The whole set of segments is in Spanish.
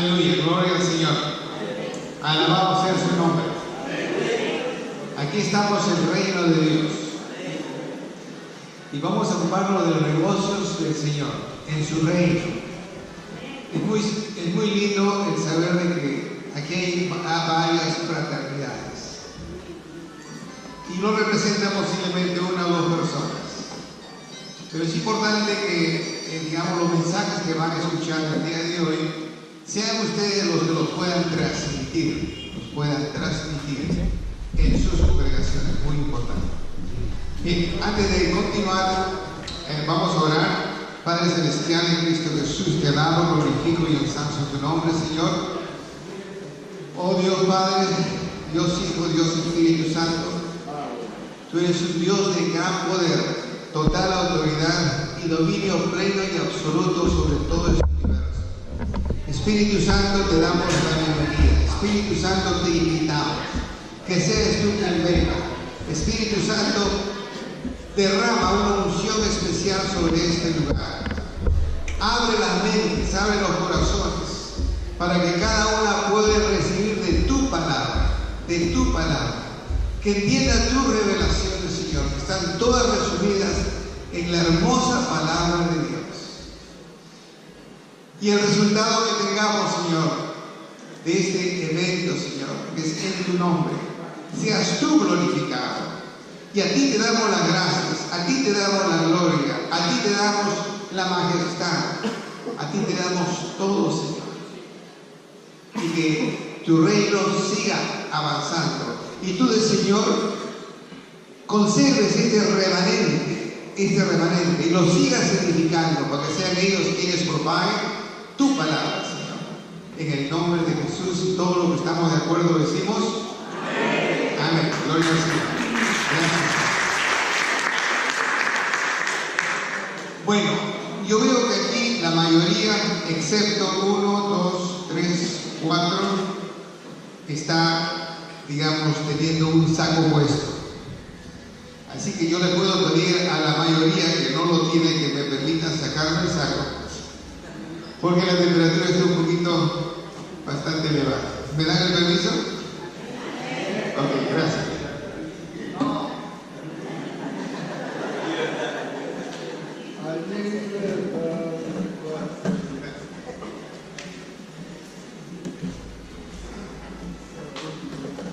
Aleluya, gloria al Señor. Alabado sea su nombre. Aquí estamos en el reino de Dios. Y vamos a ocuparnos de los negocios del Señor, en su reino. Es muy lindo el saber de que aquí hay varias fraternidades. Y no representan posiblemente una o dos personas. Pero es importante que, digamos, los mensajes que van a escuchar el día de hoy, sean ustedes los que los puedan transmitir en sus congregaciones. Muy importante. Bien, antes de continuar, vamos a orar. Padre Celestial en Cristo Jesús, te alabo, glorifico y ensalzo tu nombre, Señor. Oh Dios Padre, Dios Hijo, Dios Espíritu Santo, tú eres un Dios de gran poder, total autoridad y dominio pleno y absoluto sobre todo este universo. Espíritu Santo, te damos la bienvenida. Espíritu Santo, te invitamos. Que seas tú quien venga. Espíritu Santo, derrama una unción especial sobre este lugar. Abre las mentes, abre los corazones, para que cada una pueda recibir de tu palabra, que entienda tus revelaciones, Señor, que están todas resumidas en la hermosa palabra de Dios. Y el resultado que tengamos, Señor, de este evento, Señor, que es en tu nombre, seas tú glorificado. Y a ti te damos las gracias, a ti te damos la gloria, a ti te damos la majestad, a ti te damos todo, Señor. Y que tu reino siga avanzando. Y tú, Señor, conserves este remanente, y lo sigas edificando para que sean ellos quienes propaguen tu palabra, Señor. En el nombre de Jesús, y todos los que estamos de acuerdo decimos amén. Amén. Gloria al Señor. Gracias. Bueno, yo veo que aquí la mayoría, excepto 1, 2, 3, 4, está, digamos, teniendo un saco puesto. Así que yo le puedo pedir a la mayoría que no lo tiene que me permitan sacarme el saco, porque la temperatura está un poquito bastante elevada. ¿Me dan el permiso? Ok, gracias.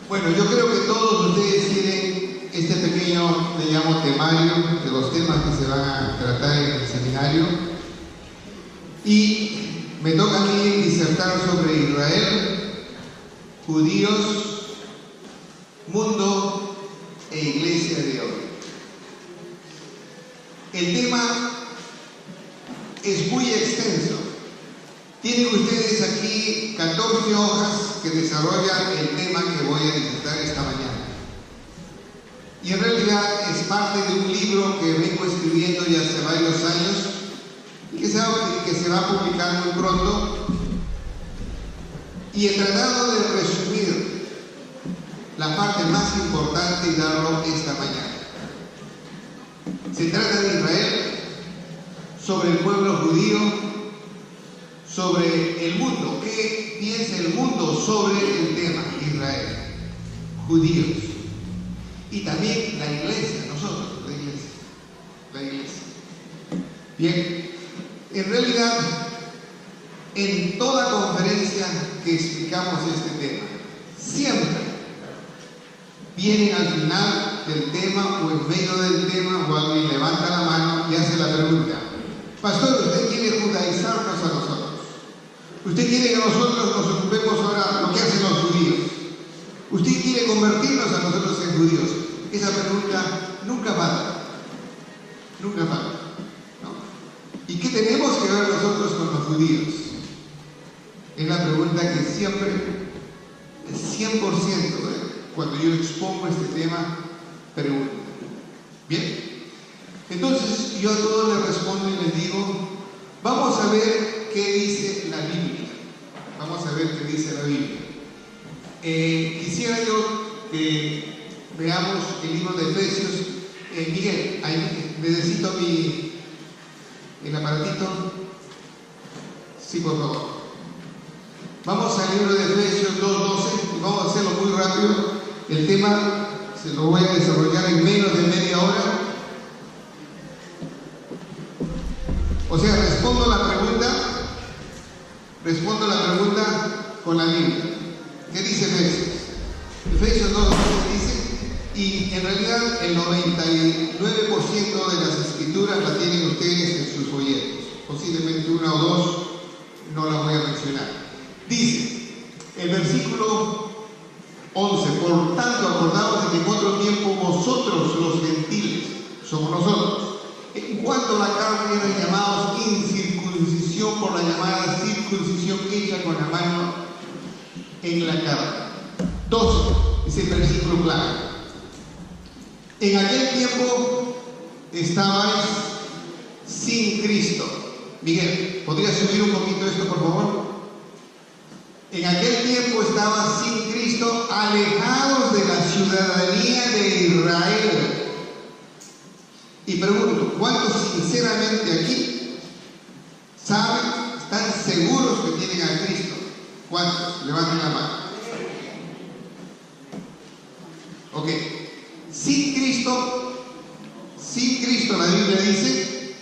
Bueno, yo creo que todos ustedes tienen este pequeño, le llamo temario, de los temas que se van a tratar en el seminario. Y me toca a mí disertar sobre Israel, judíos, mundo e iglesia de hoy. El tema es muy extenso. Tienen ustedes aquí 14 hojas que desarrollan el tema que voy a disertar esta mañana. Y en realidad es parte de un libro que vengo escribiendo ya hace varios años y que se va a publicar muy pronto. Y he tratado de resumir la parte más importante y darlo esta mañana. Se trata de Israel, sobre el pueblo judío, sobre el mundo. ¿Qué piensa el mundo sobre el tema Israel? Judíos. Y también la iglesia, nosotros, la iglesia. Bien, en realidad, en toda conferencia que explicamos este tema, siempre vienen al final del tema o en medio del tema, o alguien levanta la mano y hace la pregunta: pastor, ¿usted quiere judaizarnos a nosotros? ¿Usted quiere que nosotros nos ocupemos ahora lo que hacen los judíos? ¿Usted quiere convertirnos a nosotros en judíos? Esa pregunta nunca falta. Nunca falta. ¿No? ¿Y qué tenemos que ver nosotros con los judíos? Es la pregunta que siempre, el 100%, cuando yo expongo este tema, pregunto. Bien. Entonces yo a todos les respondo y les digo: vamos a ver qué dice la Biblia. Vamos a ver qué dice la Biblia. Quisiera yo que veamos el libro de Efesios. Miguel, ahí necesito el aparatito. Sí, por favor. Vamos al libro de Efesios 2:12 y vamos a hacerlo muy rápido. El tema se lo voy a desarrollar en menos de media hora. O sea, respondo la pregunta con la Biblia. ¿Qué dice Efesios? Efesios 2:12 dice, y en realidad el 99% de las escrituras la tienen ustedes en sus folletos. Posiblemente una o dos no las voy a mencionar. Dice, el versículo 11, por tanto acordaos de que en otro tiempo vosotros los gentiles, somos nosotros, en cuanto a la carne eran llamados incircuncisión por la llamada circuncisión hecha con la mano en la carne. 12, es el versículo clave. En aquel tiempo estabais sin Cristo. Miguel, ¿podrías subir un poquito esto, por favor? En aquel tiempo estabas sin Cristo, alejados de la ciudadanía de Israel. Y pregunto, ¿cuántos sinceramente aquí saben, están seguros que tienen a Cristo? ¿Cuántos? Levanten la mano. Ok. Sin Cristo la Biblia dice,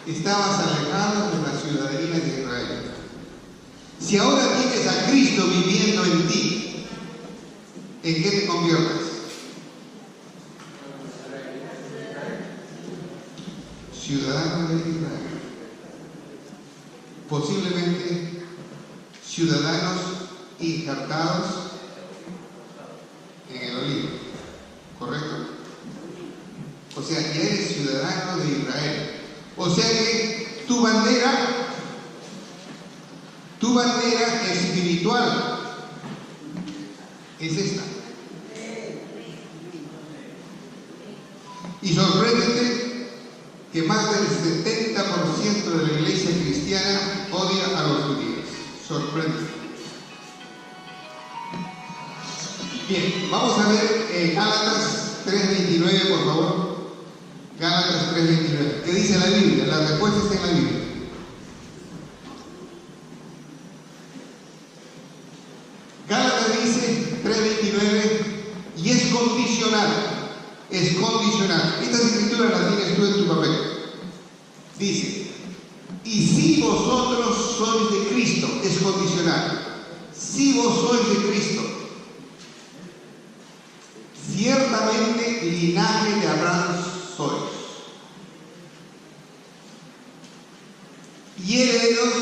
estabas alejado de la ciudadanía de Israel. Si ahora tienes a Cristo viviendo en ti, ¿en qué te conviertes? Ciudadano de Israel. Posiblemente ciudadanos injertados en el olivo. ¿Correcto? O sea, ya eres ciudadano de Israel. O sea que tu bandera espiritual es esta. Y sorpréndete que más del 70% de la iglesia cristiana odia a los judíos. Sorpréndete. Bien, vamos a ver Gálatas 3:29, por favor. Gálatas 3:29. ¿Qué dice la Biblia? La respuesta está en la Biblia. Gálatas dice 3:29 y es condicional. Es condicional. Estas escrituras las tienes tú en tu papel. Dice, y si vosotros sois de Cristo, es condicional. Si vos sois de Cristo, ciertamente linaje de Abraham sois, y herederos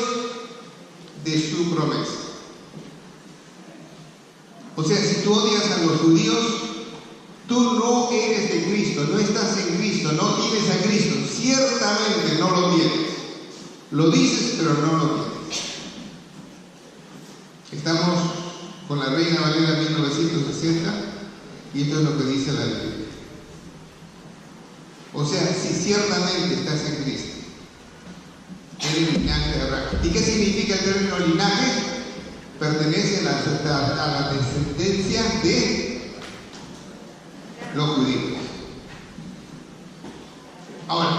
de su promesa. O sea, si tú odias a los judíos, tú no eres de Cristo, no estás en Cristo, no tienes a Cristo. Ciertamente no lo tienes. Lo dices, pero no lo tienes. Estamos con la Reina Valera 1960 y esto es lo que dice la Biblia. O sea, si ciertamente estás en Cristo, eres linaje de Abraham. ¿Y qué significa el término linaje? Pertenece a la descendencia de los judíos. Ahora,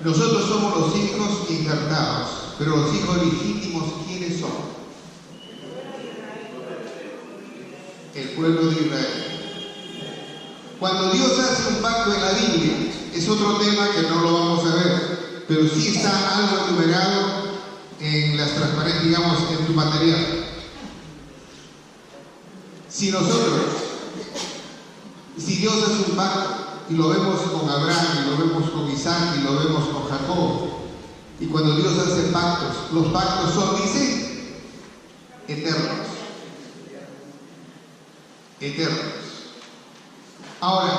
nosotros somos los hijos injertados, pero los hijos legítimos, ¿quiénes son? El pueblo de Israel. Cuando Dios hace un pacto en la Biblia, es otro tema que no lo vamos a ver, pero sí está algo enumerado en las transparencias, digamos, en tu material. Si Dios hace un pacto, y lo vemos con Abraham, y lo vemos con Isaac, y lo vemos con Jacob, y cuando Dios hace pactos, los pactos son, dice, eternos. Eternos. Ahora,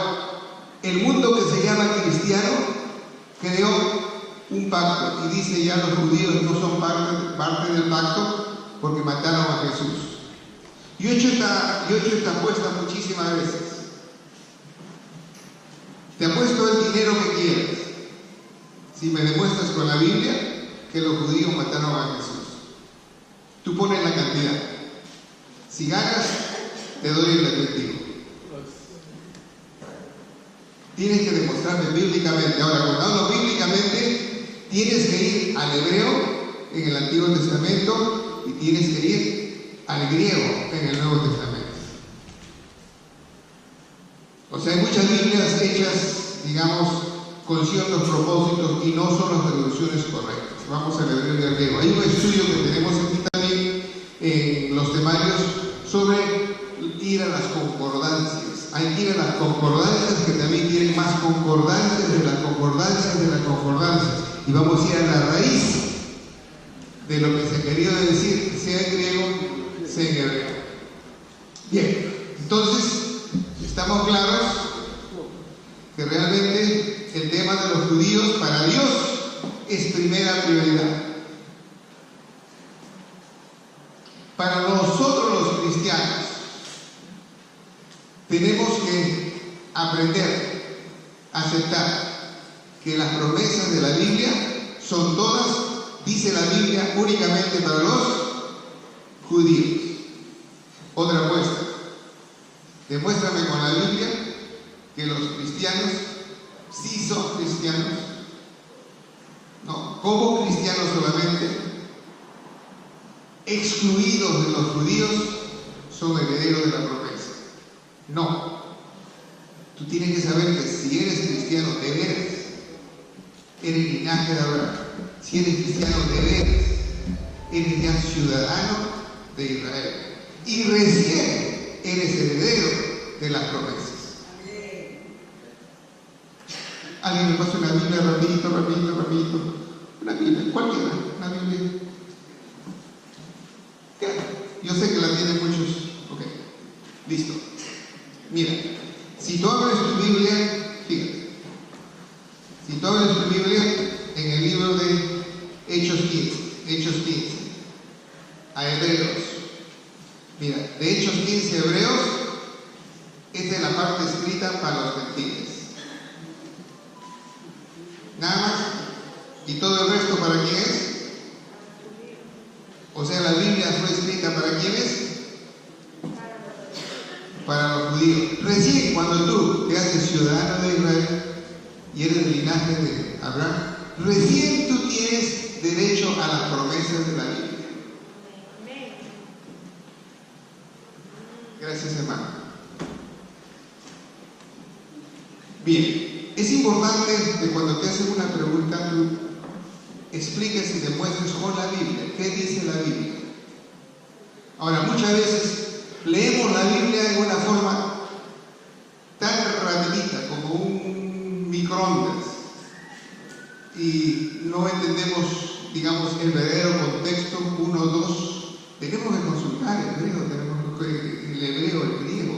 el mundo que se llama cristiano creó un pacto, y dice ya los judíos no son parte del pacto porque mataron a Jesús. Yo he hecho esta apuesta muchísimas veces. Te apuesto el dinero que quieras si me demuestras con la Biblia que los judíos mataron a Jesús. Tú pones la cantidad. Si ganas, te doy el efectivo. Tienes que demostrarme bíblicamente. Ahora, cuando hablo bíblicamente, tienes que ir al hebreo en el Antiguo Testamento y tienes que ir al griego en el Nuevo Testamento. O sea, hay muchas Biblias hechas, digamos, con ciertos propósitos y no son las traducciones correctas. Vamos al hebreo y al griego. Hay un estudio que tenemos aquí también en los temarios sobre ir a las concordancias. Hay que ir a las concordancias que también tienen más concordancias de las concordancias de las concordancias. Y vamos a ir a la raíz de lo que se quería decir, sea en griego, sea en hebreo. Bien, entonces, estamos claros que realmente el tema de los judíos para Dios es primera prioridad. Para nosotros los cristianos tenemos que aprender a aceptar que las promesas de la Biblia son todas, dice la Biblia, únicamente para los judíos. Otra muestra. Demuéstrame con la Biblia que los cristianos sí son cristianos. No, como cristianos solamente, excluidos de los judíos, son herederos de la promesa. No. Tú tienes que saber que si eres cristiano de veras, eres linaje de Abraham. Si eres cristiano de veras, eres ya ciudadano de Israel. Y recién eres heredero de las promesas. Alguien me pasa una Biblia rapidito. Una Biblia, cualquiera, una Biblia. Yo sé que la tienen muchos. Ok, listo. Mira, si tú abres tu Biblia, fíjate. Si tú abres tu Biblia en el libro de Hechos 15, a Hebreos. Mira, de Hechos 15 a Hebreos, esta es la parte escrita para los gentiles. Nada más. ¿Y todo el resto para quién es? O sea, la Biblia fue escrita para quién es? Para los judíos. Recién cuando tú te haces ciudadano de Israel y eres del linaje de Abraham, recién tú tienes derecho a las promesas de la Biblia. Gracias, hermano. Bien, es importante que cuando te hacen una pregunta tú expliques y demuestres con la Biblia qué dice la Biblia. Ahora, muchas veces leemos la Biblia en una forma tan rapidita como un microondas y no entendemos, digamos, el verdadero contexto, 1 o 2. Tenemos que consultar el hebreo, el griego,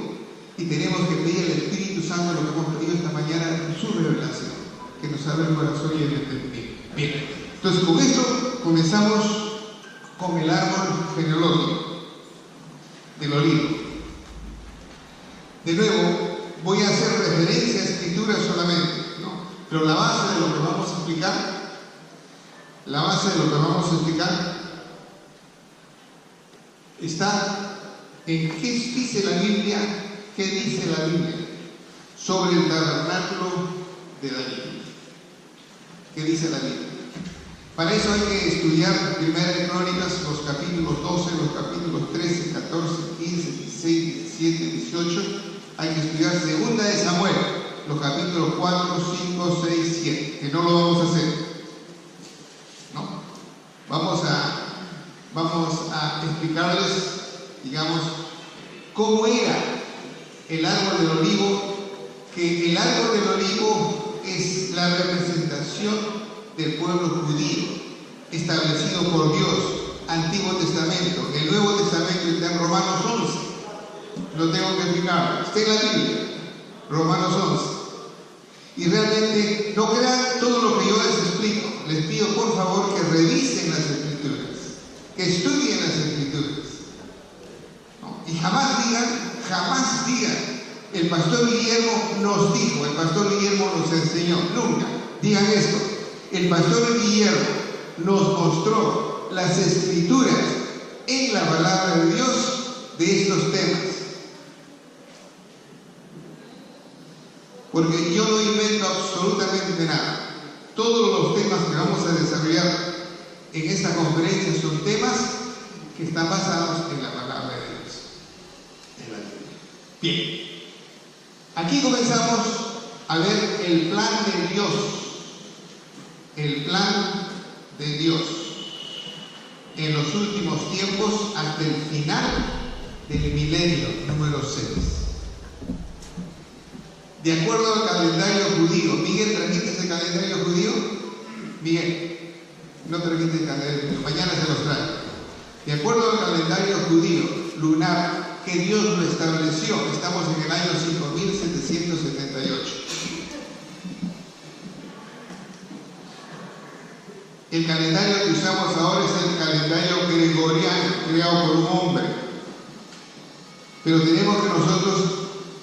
y tenemos que pedir al Espíritu Santo, lo que hemos pedido esta mañana, su revelación, que nos abra el corazón y el entendimiento. Bien, entonces con esto comenzamos con el árbol genealógico del olivo. De nuevo, voy a hacer referencia a escrituras solamente, ¿no? Pero la base de lo que vamos a explicar, está en qué dice la Biblia sobre el tabernáculo de David. ¿Qué dice la Biblia? Para eso hay que estudiar Primera de Crónicas, los capítulos 12, los capítulos 13, 14, 15, 16, 17, 18. Hay que estudiar Segunda de Samuel, los capítulos 4, 5, 6, 7, que no lo vamos a hacer. ¿No? Vamos a explicarles, digamos, cómo era el árbol del olivo, que el árbol del olivo es la representación del pueblo judío, establecido por Dios, Antiguo Testamento. El Nuevo Testamento está en Romanos 11. Lo tengo que explicar. Está en la Biblia, Romanos 11. Y realmente no crean todo lo que yo les explico. Les pido por favor que revisen las Escrituras, que estudien las Escrituras. ¿No? Y jamás digan, el pastor Guillermo nos dijo, el pastor Guillermo nos enseñó. Nunca digan esto. El pastor Guillermo nos mostró las Escrituras en la palabra de Dios de estos temas. Porque yo no invento absolutamente nada. Todos los temas que vamos a desarrollar en esta conferencia son temas que están basados en la palabra de Dios, en la Biblia. Bien, aquí comenzamos a ver el plan de Dios, el plan de Dios en los últimos tiempos hasta el final del milenio número 6. De acuerdo al calendario judío, Miguel, ¿trajiste ese calendario judío? Miguel, no trajiste el calendario judío, mañana se los trae. De acuerdo al calendario judío lunar que Dios lo estableció, estamos en el año 5778. El calendario que usamos ahora es el calendario gregoriano, creado por un hombre. Pero tenemos que nosotros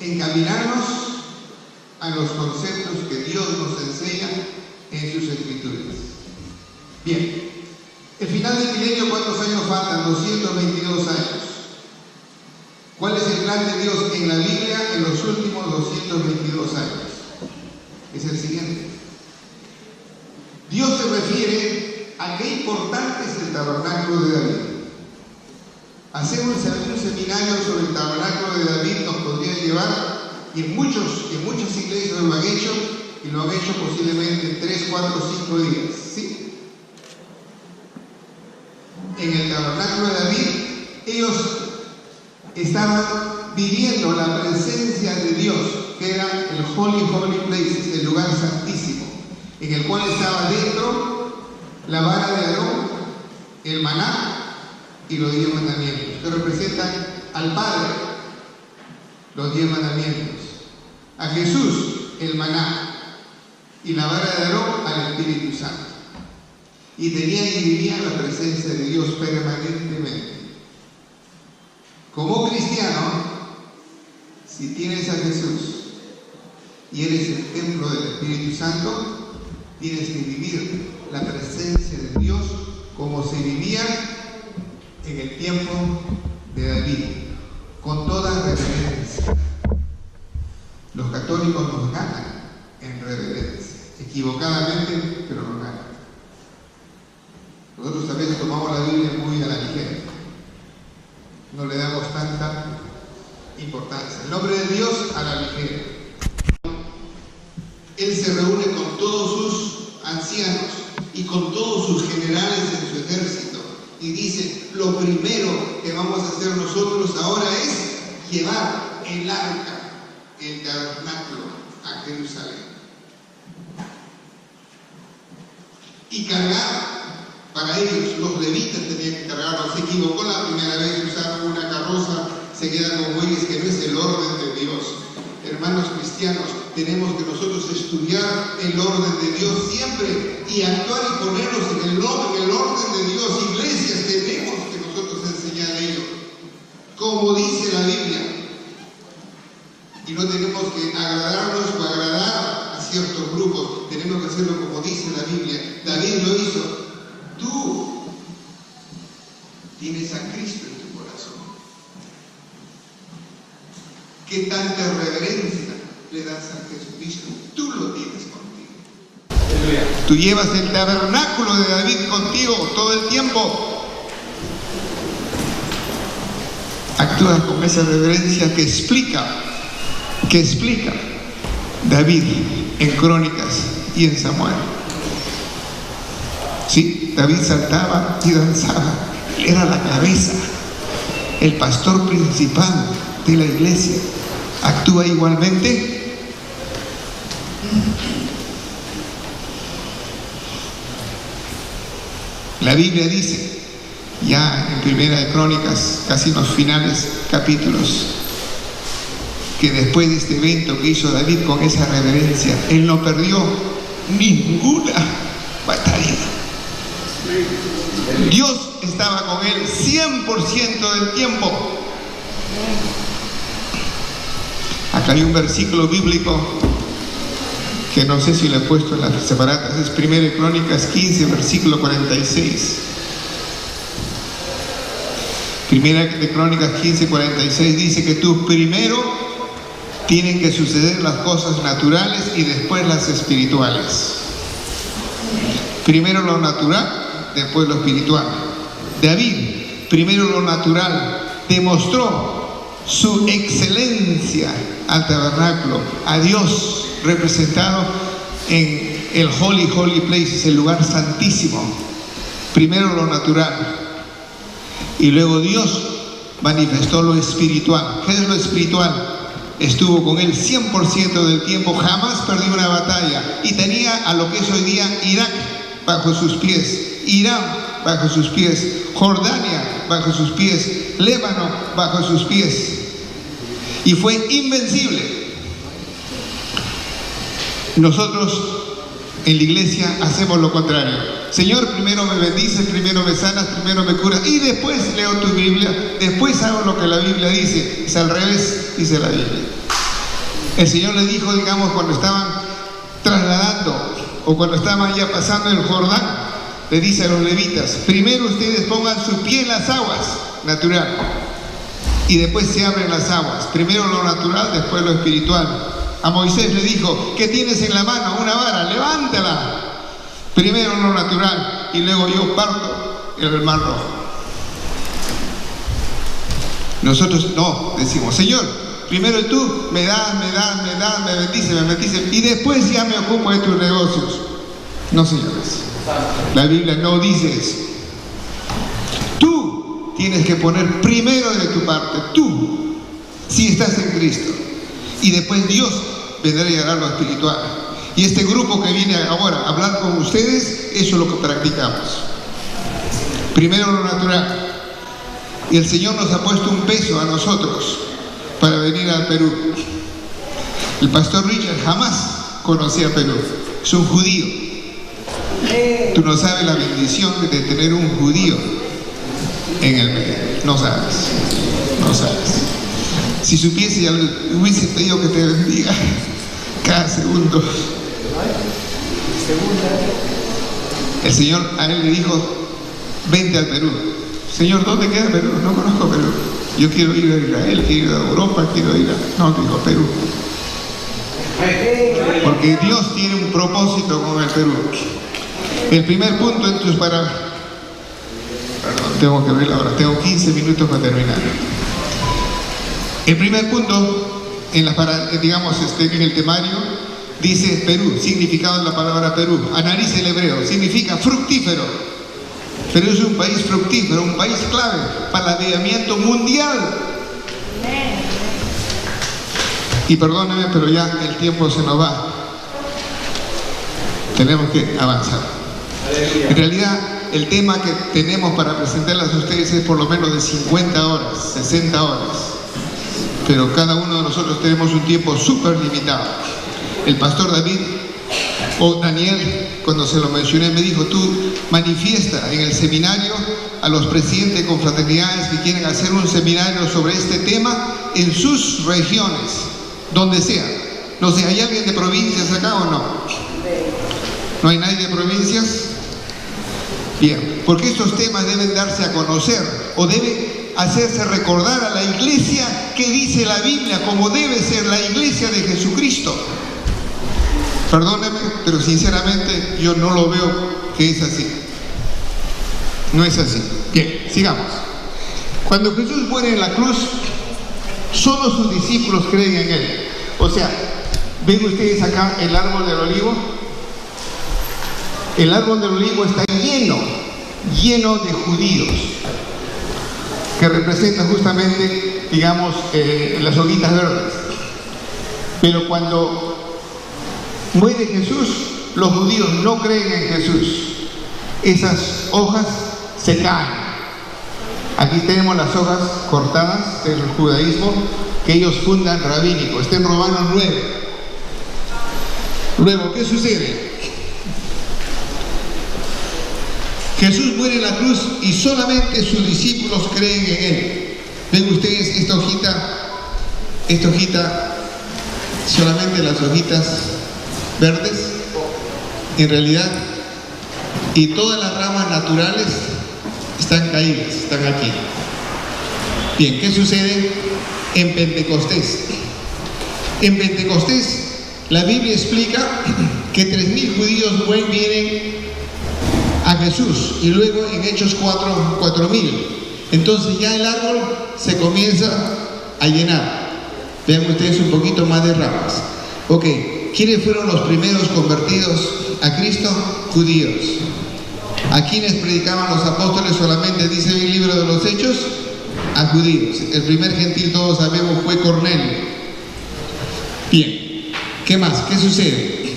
encaminarnos a los conceptos que Dios nos enseña en sus escrituras. Bien, el final del milenio, ¿cuántos años faltan? 222 años. ¿Cuál es el plan de Dios en la Biblia en los últimos 222 años? Es el siguiente. Dios se refiere a qué importante es el tabernáculo de David. Hacer un seminario sobre el tabernáculo de David nos podría llevar, y en muchas iglesias lo han hecho, y lo han hecho posiblemente en 3, 4, 5 días. ¿Sí? En el tabernáculo de David, ellos estaban viviendo la presencia de Dios, que era el Holy Place, el lugar santísimo, en el cual estaba dentro la vara de Aarón, el maná y los 10 mandamientos, que representan al Padre, los 10 mandamientos, a Jesús, el maná, y la vara de Aarón al Espíritu Santo. Y tenían y vivían la presencia de Dios permanentemente. Como cristiano, si tienes a Jesús y eres el templo del Espíritu Santo, tienes que vivir la presencia de Dios como se vivía en el tiempo de David, con toda reverencia. Los católicos nos ganan en reverencia, equivocadamente, pero nos ganan. Nosotros a veces tomamos la Biblia muy a la ligera, no le damos tanta importancia. El nombre de Dios a la ligera. Él se reúne con todos sus ancianos y con todos sus generales en su ejército y dice: lo primero que vamos a hacer nosotros ahora es llevar el arca, el tabernáculo, a Jerusalén y cargar. Para ellos, los levitas tenían que cargarlo. Se equivocó la primera vez, usaron una carroza, se queda con bueyes, que no es el orden de Dios. Hermanos cristianos, tenemos que nosotros estudiar el orden de Dios siempre y actuar y ponernos en el orden de Dios. Iglesias, tenemos que nosotros enseñar ello, como dice la Biblia. Y no tenemos que agradarnos o agradar a ciertos grupos, tenemos que hacerlo como dice la Biblia. David lo hizo. Tú tienes a Cristo en tu corazón. ¿Qué tanta reverencia le das a Jesucristo? Tú lo tienes contigo. Tú llevas el tabernáculo de David contigo todo el tiempo. Actúas con esa reverencia que explica David en Crónicas y en Samuel. Sí, David saltaba y danzaba, era la cabeza, el pastor principal de la iglesia. ¿Actúa igualmente? La Biblia dice, ya en Primera de Crónicas, casi en los finales capítulos, que después de este evento que hizo David con esa reverencia, él no perdió ninguna batalla. Dios estaba con él 100% del tiempo. Acá hay un versículo bíblico que no sé si lo he puesto en las separatas, es 1 Crónicas 15, versículo 46. 1 Crónicas 15, 46 dice que tú primero tienen que suceder las cosas naturales y después las espirituales. Primero lo natural, después lo espiritual. David primero lo natural, demostró su excelencia al tabernáculo, a Dios representado en el Holy Place, el lugar santísimo. Primero lo natural y luego Dios manifestó lo espiritual. ¿Qué es lo espiritual? Estuvo con él 100% del tiempo, jamás perdió una batalla y tenía a lo que es hoy día Irak bajo sus pies, Irán bajo sus pies, Jordania bajo sus pies, Líbano bajo sus pies, y fue invencible. Nosotros en la iglesia hacemos lo contrario. Señor, primero me bendices, primero me sanas, primero me curas y después leo tu Biblia, después hago lo que la Biblia dice. Es al revés, dice la Biblia. El Señor le dijo, digamos, cuando estaban trasladando o cuando estaban ya pasando el Jordán, le dice a los levitas, primero ustedes pongan su pie en las aguas, natural, y después se abren las aguas. Primero lo natural, después lo espiritual. A Moisés le dijo, ¿qué tienes en la mano? Una vara, levántala. Primero lo natural y luego yo parto el mar rojo. Nosotros no, decimos, Señor, primero tú me das, me bendices y después ya me ocupo de tus negocios. No, señores, la Biblia no dice eso. Tú tienes que poner primero de tu parte, tú, si estás en Cristo, y después Dios vendrá y hará lo espiritual. Y este grupo que viene ahora a hablar con ustedes, eso es lo que practicamos. Primero lo natural. Y el Señor nos ha puesto un peso a nosotros para venir al Perú. El pastor Richard jamás conocía Perú. Es un judío. Tú no sabes la bendición de tener un judío en el medio. No sabes. No sabes. Si supiese, ya le hubiese pedido que te bendiga cada segundo. El Señor a él le dijo, vente al Perú. Señor, ¿dónde queda Perú? No conozco Perú. Yo quiero ir a Israel, quiero ir a Europa, quiero ir a... No, digo Perú. Porque Dios tiene un propósito con el Perú. El primer punto entonces perdón, tengo que ver la hora, tengo 15 minutos para terminar. El primer punto, en el temario, dice Perú, significado de la palabra Perú. Analice el hebreo, significa fructífero. Perú es un país fructífero, un país clave para el avivamiento mundial. Y perdónenme, pero ya el tiempo se nos va. Tenemos que avanzar. En realidad, el tema que tenemos para presentarles a ustedes es por lo menos de 50 horas, 60 horas. Pero cada uno de nosotros tenemos un tiempo súper limitado. El pastor David o Daniel, cuando se lo mencioné, me dijo, tú manifiesta en el seminario a los presidentes de confraternidades que quieren hacer un seminario sobre este tema en sus regiones, donde sea. No sé, ¿hay alguien de provincias acá o no? ¿No hay nadie de provincias? Bien, porque estos temas deben darse a conocer o debe hacerse recordar a la iglesia que dice la Biblia, como debe ser la iglesia de Jesucristo. Perdóneme, pero sinceramente yo no lo veo que es así. No es así. Bien, sigamos. Cuando Jesús muere en la cruz, solo sus discípulos creen en Él. O sea, ¿ven ustedes acá el árbol del olivo? El árbol del olivo está lleno de judíos, que representan justamente, digamos, las hojitas verdes. Pero cuando muere Jesús, los judíos no creen en Jesús. Esas hojas se caen. Aquí tenemos las hojas cortadas del judaísmo que ellos fundan rabínico. Está en Romanos 9. Luego, ¿qué sucede? Jesús muere en la cruz y solamente sus discípulos creen en Él. ¿Ven ustedes esta hojita, solamente las hojitas verdes? En realidad, y todas las ramas naturales están caídas, están aquí. Bien, ¿qué sucede en Pentecostés? En Pentecostés, la Biblia explica que 3.000 judíos vienen a Jesús, y luego en Hechos 4.000. Entonces ya el árbol se comienza a llenar. Vean ustedes un poquito más de ramas. Ok, ¿quiénes fueron los primeros convertidos a Cristo? Judíos. ¿A quiénes predicaban los apóstoles solamente, dice el libro de los Hechos? A judíos. El primer gentil, todos sabemos, fue Cornelio. Bien, ¿qué más? ¿Qué sucede?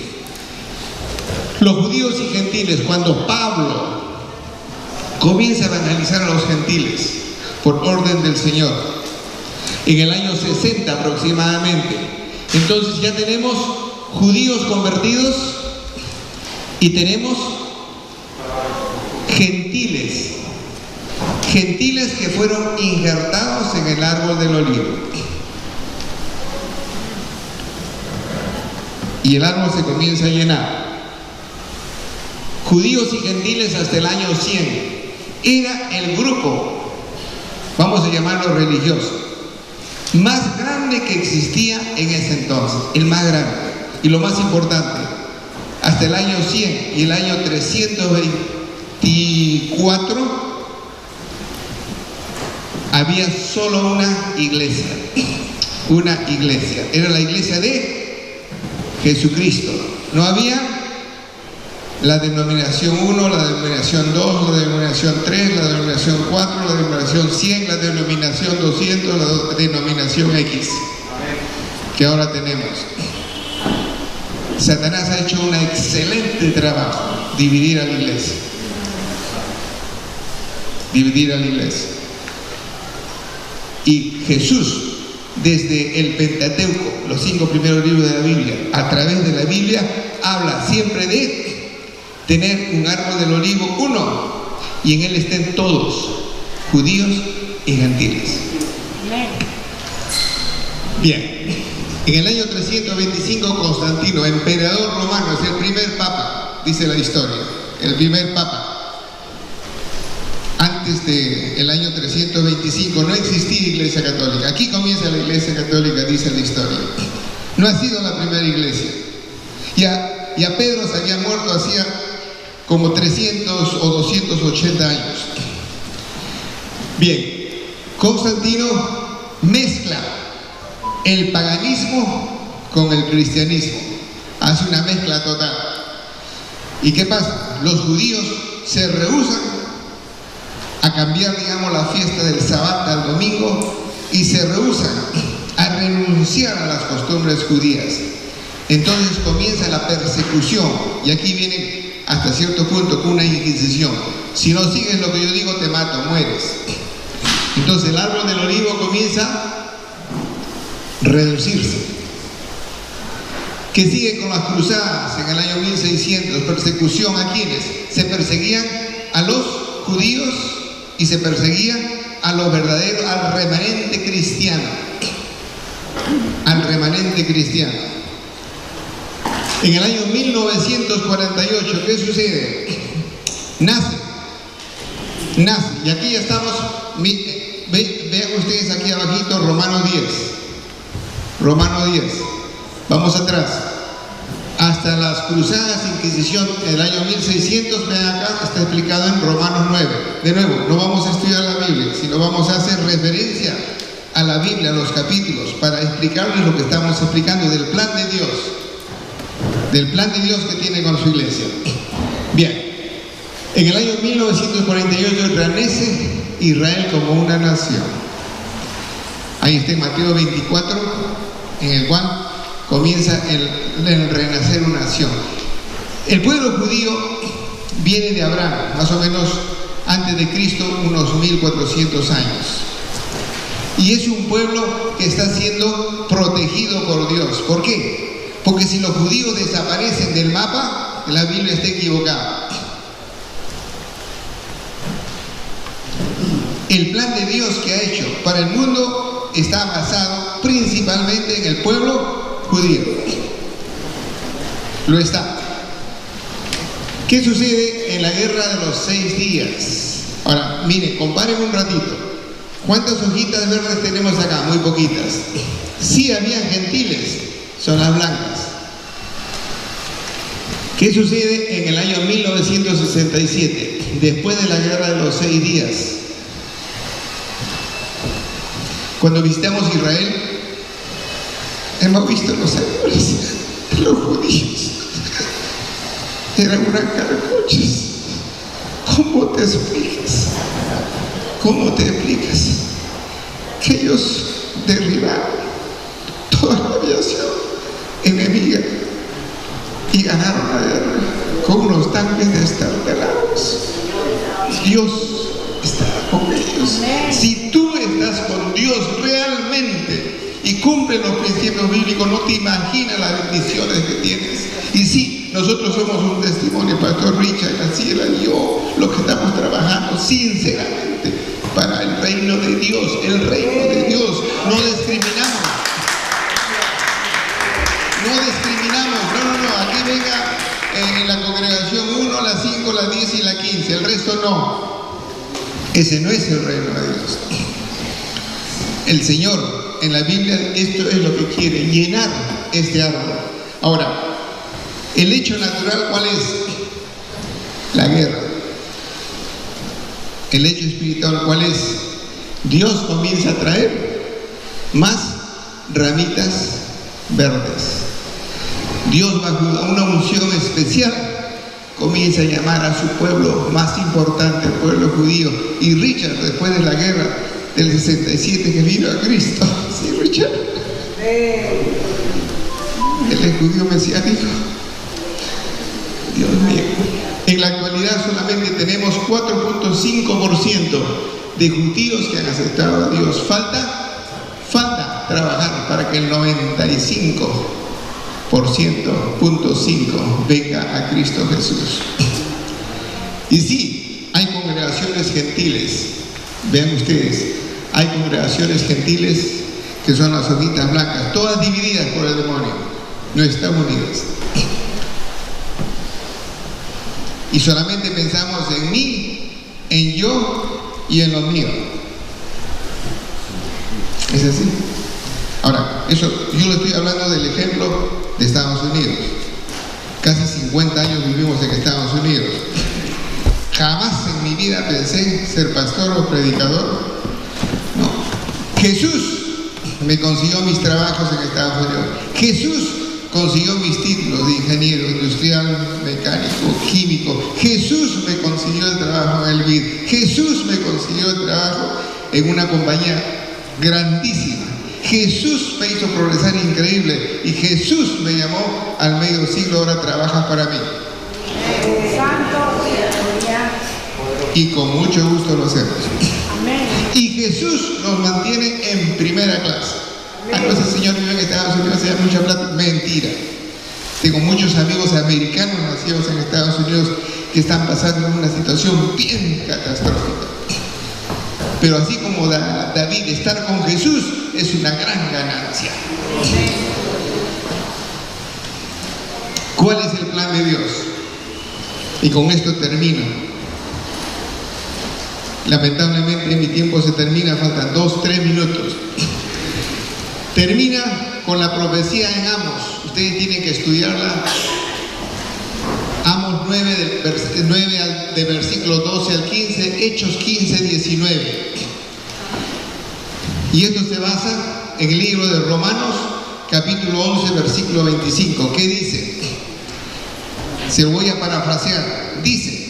Los judíos y gentiles, cuando Pablo comienza a evangelizar a los gentiles por orden del Señor, en el año 60 aproximadamente, entonces ya tenemos judíos convertidos y tenemos gentiles que fueron injertados en el árbol del olivo. Y el árbol se comienza a llenar. Judíos y gentiles hasta el año 100. Era el grupo, vamos a llamarlo religioso, más grande que existía en ese entonces, el más grande. Y lo más importante, hasta el año 100 y el año 324 había solo una iglesia, era la iglesia de Jesucristo. No había la denominación 1, la denominación 2, la denominación 3, la denominación 4, la denominación 100, la denominación 200, la denominación X, que ahora tenemos. Satanás ha hecho un excelente trabajo, dividir a la iglesia. Y Jesús, desde el Pentateuco, los 5 primeros libros de la Biblia, a través de la Biblia, habla siempre de tener un árbol del olivo uno, y en él estén todos, judíos y gentiles. Bien, en el año 325 Constantino, emperador romano, es el primer papa, dice la historia, el primer papa. Antes del año 325 no existía iglesia católica. Aquí comienza la iglesia católica, dice la historia. No ha sido la primera iglesia. Ya Pedro se había muerto hacía como 300 o 280 años. Bien, Constantino mezcla el paganismo con el cristianismo. Hace una mezcla total. ¿Y qué pasa? Los judíos se rehúsan a cambiar, digamos, la fiesta del Sabbat al domingo, y se rehúsan a renunciar a las costumbres judías. Entonces comienza la persecución, y aquí viene hasta cierto punto con una inquisición. Si no sigues lo que yo digo, te mato, mueres. Entonces el árbol del olivo comienza a reducirse. Que sigue con las cruzadas en el año 1600, persecución a quienes se perseguían a los judíos y se perseguía a los verdaderos, al remanente cristiano. En el año 1948, ¿qué sucede? Nace, y aquí ya estamos, vean ustedes aquí abajito, Romanos 10, vamos atrás, hasta las cruzadas, Inquisición, en el año 1600, vean acá, está explicado en Romanos 9. De nuevo, no vamos a estudiar la Biblia, sino vamos a hacer referencia a la Biblia, a los capítulos, para explicarles lo que estamos explicando del plan de Dios que tiene con su iglesia. Bien, en el año 1948 renace Israel como una nación. Ahí está en Mateo 24, en el cual comienza el renacer una nación. El pueblo judío viene de Abraham, más o menos antes de Cristo, unos 1400 años. Y es un pueblo que está siendo protegido por Dios. ¿Por qué? Porque si los judíos desaparecen del mapa, la Biblia está equivocada. El plan de Dios que ha hecho para el mundo está basado principalmente en el pueblo judío. Lo está. ¿Qué sucede en la guerra de los 6 días? Ahora, miren, comparen un ratito. ¿Cuántas hojitas verdes tenemos acá? Muy poquitas. Sí habían gentiles, son las blancas. ¿Qué sucede en el año 1967? Después de la guerra de los 6 días. Cuando visitamos Israel, hemos visto los árboles de los judíos. Eran unas carcochas. ¿Cómo te explicas? ¿Cómo te explicas que ellos derribaron toda la aviación enemiga y ganaron la guerra con unos tanques destartalados? Dios está con ellos. Si tú estás con Dios realmente y cumples los principios bíblicos, no te imaginas las bendiciones que tienes. Y sí, nosotros somos un testimonio, Pastor Richard, Graciela y yo, los que estamos trabajando sinceramente para el reino de Dios, el reino de Dios. No discriminamos. No discriminamos. No. Aquí venga en la congregación 1, las 5, las 10 y la 15. El resto no. Ese no es el reino de Dios. El Señor en la Biblia, esto es lo que quiere, llenar este árbol. Ahora, el hecho natural, ¿cuál es? La guerra. El hecho espiritual, ¿cuál es? Dios comienza a traer más ramitas verdes. Dios, bajo una unción especial, comienza a llamar a su pueblo más importante, el pueblo judío. Y Richard, después de la guerra del 67 que vino a Cristo, ¿sí, Richard? Él es judío mesiánico. Dios mío. En la actualidad solamente tenemos 4.5% de judíos que han aceptado a Dios. Falta trabajar para que el 95.5% venga a Cristo Jesús. Y sí, hay congregaciones gentiles. Vean ustedes, hay congregaciones gentiles que son las hojitas blancas, todas divididas por el demonio, no están unidas. Y solamente pensamos en mí, en yo y en lo mío. ¿Es así? Ahora, eso yo le estoy hablando del ejemplo de Estados Unidos. Casi 50 años vivimos en Estados Unidos. Jamás en mi vida pensé ser pastor o predicador. No. Jesús me consiguió mis trabajos en Estados Unidos. Jesús consiguió mis títulos de ingeniero industrial, mecánico, químico. Jesús me consiguió el trabajo en el BID. Jesús me consiguió el trabajo en una compañía grandísima. Jesús me hizo progresar increíble y Jesús me llamó al medio siglo, ahora trabaja para mí. Y con mucho gusto lo hacemos. Y Jesús nos mantiene en primera clase. Ese señor vive en Estados Unidos, se da mucha plata. Mentira. Tengo muchos amigos americanos nacidos en Estados Unidos que están pasando una situación bien catastrófica. Pero así como David, estar con Jesús es una gran ganancia. ¿Cuál es el plan de Dios? Y con esto termino. Lamentablemente mi tiempo se termina, faltan 2-3 minutos. Termina con la profecía en Amos. Ustedes tienen que estudiarla. Amos 9, de versículos 12 al 15, Hechos 15, 19. Y esto se basa en el libro de Romanos, capítulo 11, versículo 25. ¿Qué dice? Se lo voy a parafrasear. Dice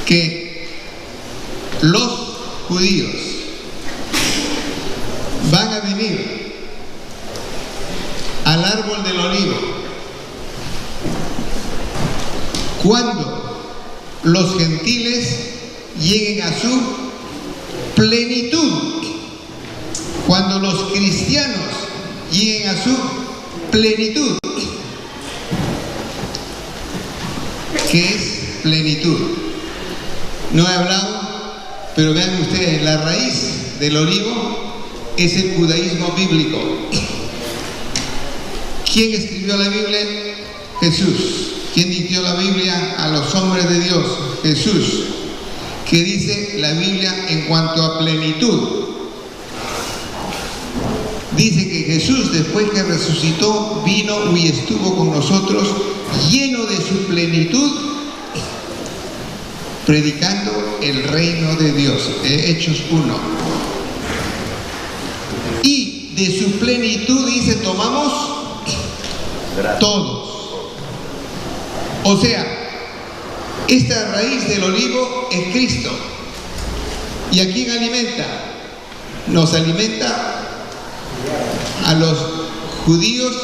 que los judíos van a venir al árbol del olivo cuando los gentiles lleguen a su plenitud, cuando los cristianos lleguen a su plenitud. ¿Qué es plenitud? No he hablado, pero vean ustedes, la raíz del olivo es el judaísmo bíblico. ¿Quién escribió la Biblia? Jesús. ¿Quién dictó la Biblia a los hombres de Dios? Jesús. ¿Qué dice la Biblia en cuanto a plenitud? Dice que Jesús, después que resucitó, vino y estuvo con nosotros lleno de su plenitud, predicando el reino de Dios. Hechos 1. de su plenitud, dice, tomamos todos. O sea, esta raíz del olivo es Cristo. ¿Y a quién alimenta? Nos alimenta a los judíos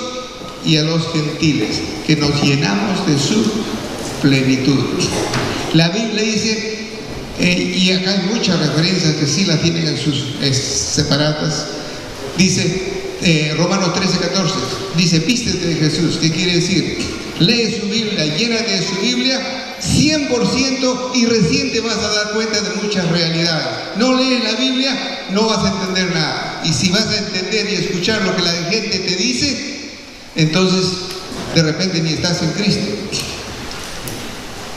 y a los gentiles, que nos llenamos de su plenitud. La Biblia dice, y acá hay muchas referencias que sí las tienen en sus separadas, dice Romanos 13:14, dice, vístete de Jesús. ¿Qué quiere decir? Lee su Biblia, llénate de su Biblia 100% y recién te vas a dar cuenta de muchas realidades. No lees la Biblia, no vas a entender nada. Y si vas a entender y escuchar lo que la gente te dice, entonces de repente ni estás en Cristo.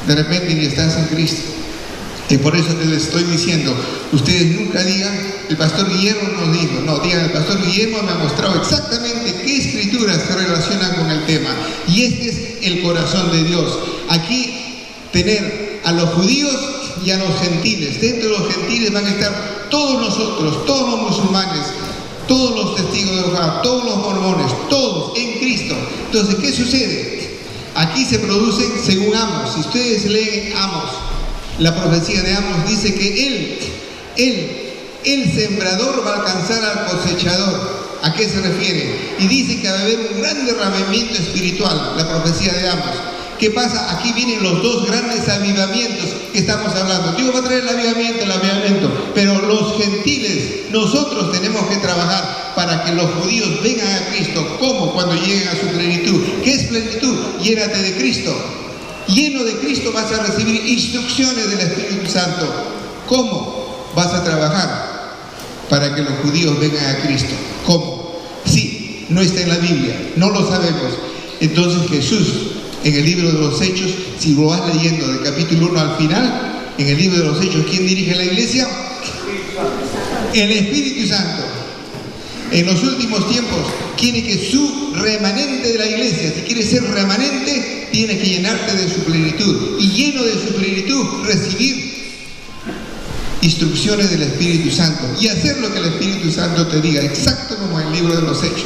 De repente ni estás en Cristo. Y por eso te lo estoy diciendo. Ustedes nunca digan, el pastor Guillermo nos dijo. No, digan, el pastor Guillermo me ha mostrado exactamente qué escrituras se relacionan con el tema. Y este es el corazón de Dios. Aquí tener a los judíos y a los gentiles. Dentro de los gentiles van a estar todos nosotros, todos los musulmanes, todos los testigos de Jehová, todos los mormones, todos en Cristo. Entonces, ¿qué sucede? Aquí se producen según Amos. Si ustedes leen Amos, la profecía de Amos dice que el sembrador va a alcanzar al cosechador. ¿A qué se refiere? Y dice que va a haber un gran derramamiento espiritual, la profecía de Amos. ¿Qué pasa? Aquí vienen los dos grandes avivamientos que estamos hablando. Dios va a traer el avivamiento, pero los gentiles, nosotros tenemos que trabajar para que los judíos vengan a Cristo. ¿Cómo? Cuando lleguen a su plenitud. ¿Qué es plenitud? Llénate de Cristo. Lleno de Cristo vas a recibir instrucciones del Espíritu Santo. ¿Cómo vas a trabajar para que los judíos vengan a Cristo? ¿Cómo? Sí, no está en la Biblia, no lo sabemos. Entonces Jesús, en el libro de los Hechos, si lo vas leyendo del capítulo 1 al final, en el libro de los Hechos, ¿quién dirige la iglesia? El Espíritu Santo. En los últimos tiempos, quiere que su remanente de la iglesia, si quieres ser remanente, tienes que llenarte de su plenitud. Y lleno de su plenitud, recibir instrucciones del Espíritu Santo y hacer lo que el Espíritu Santo te diga, exacto como en el libro de los Hechos.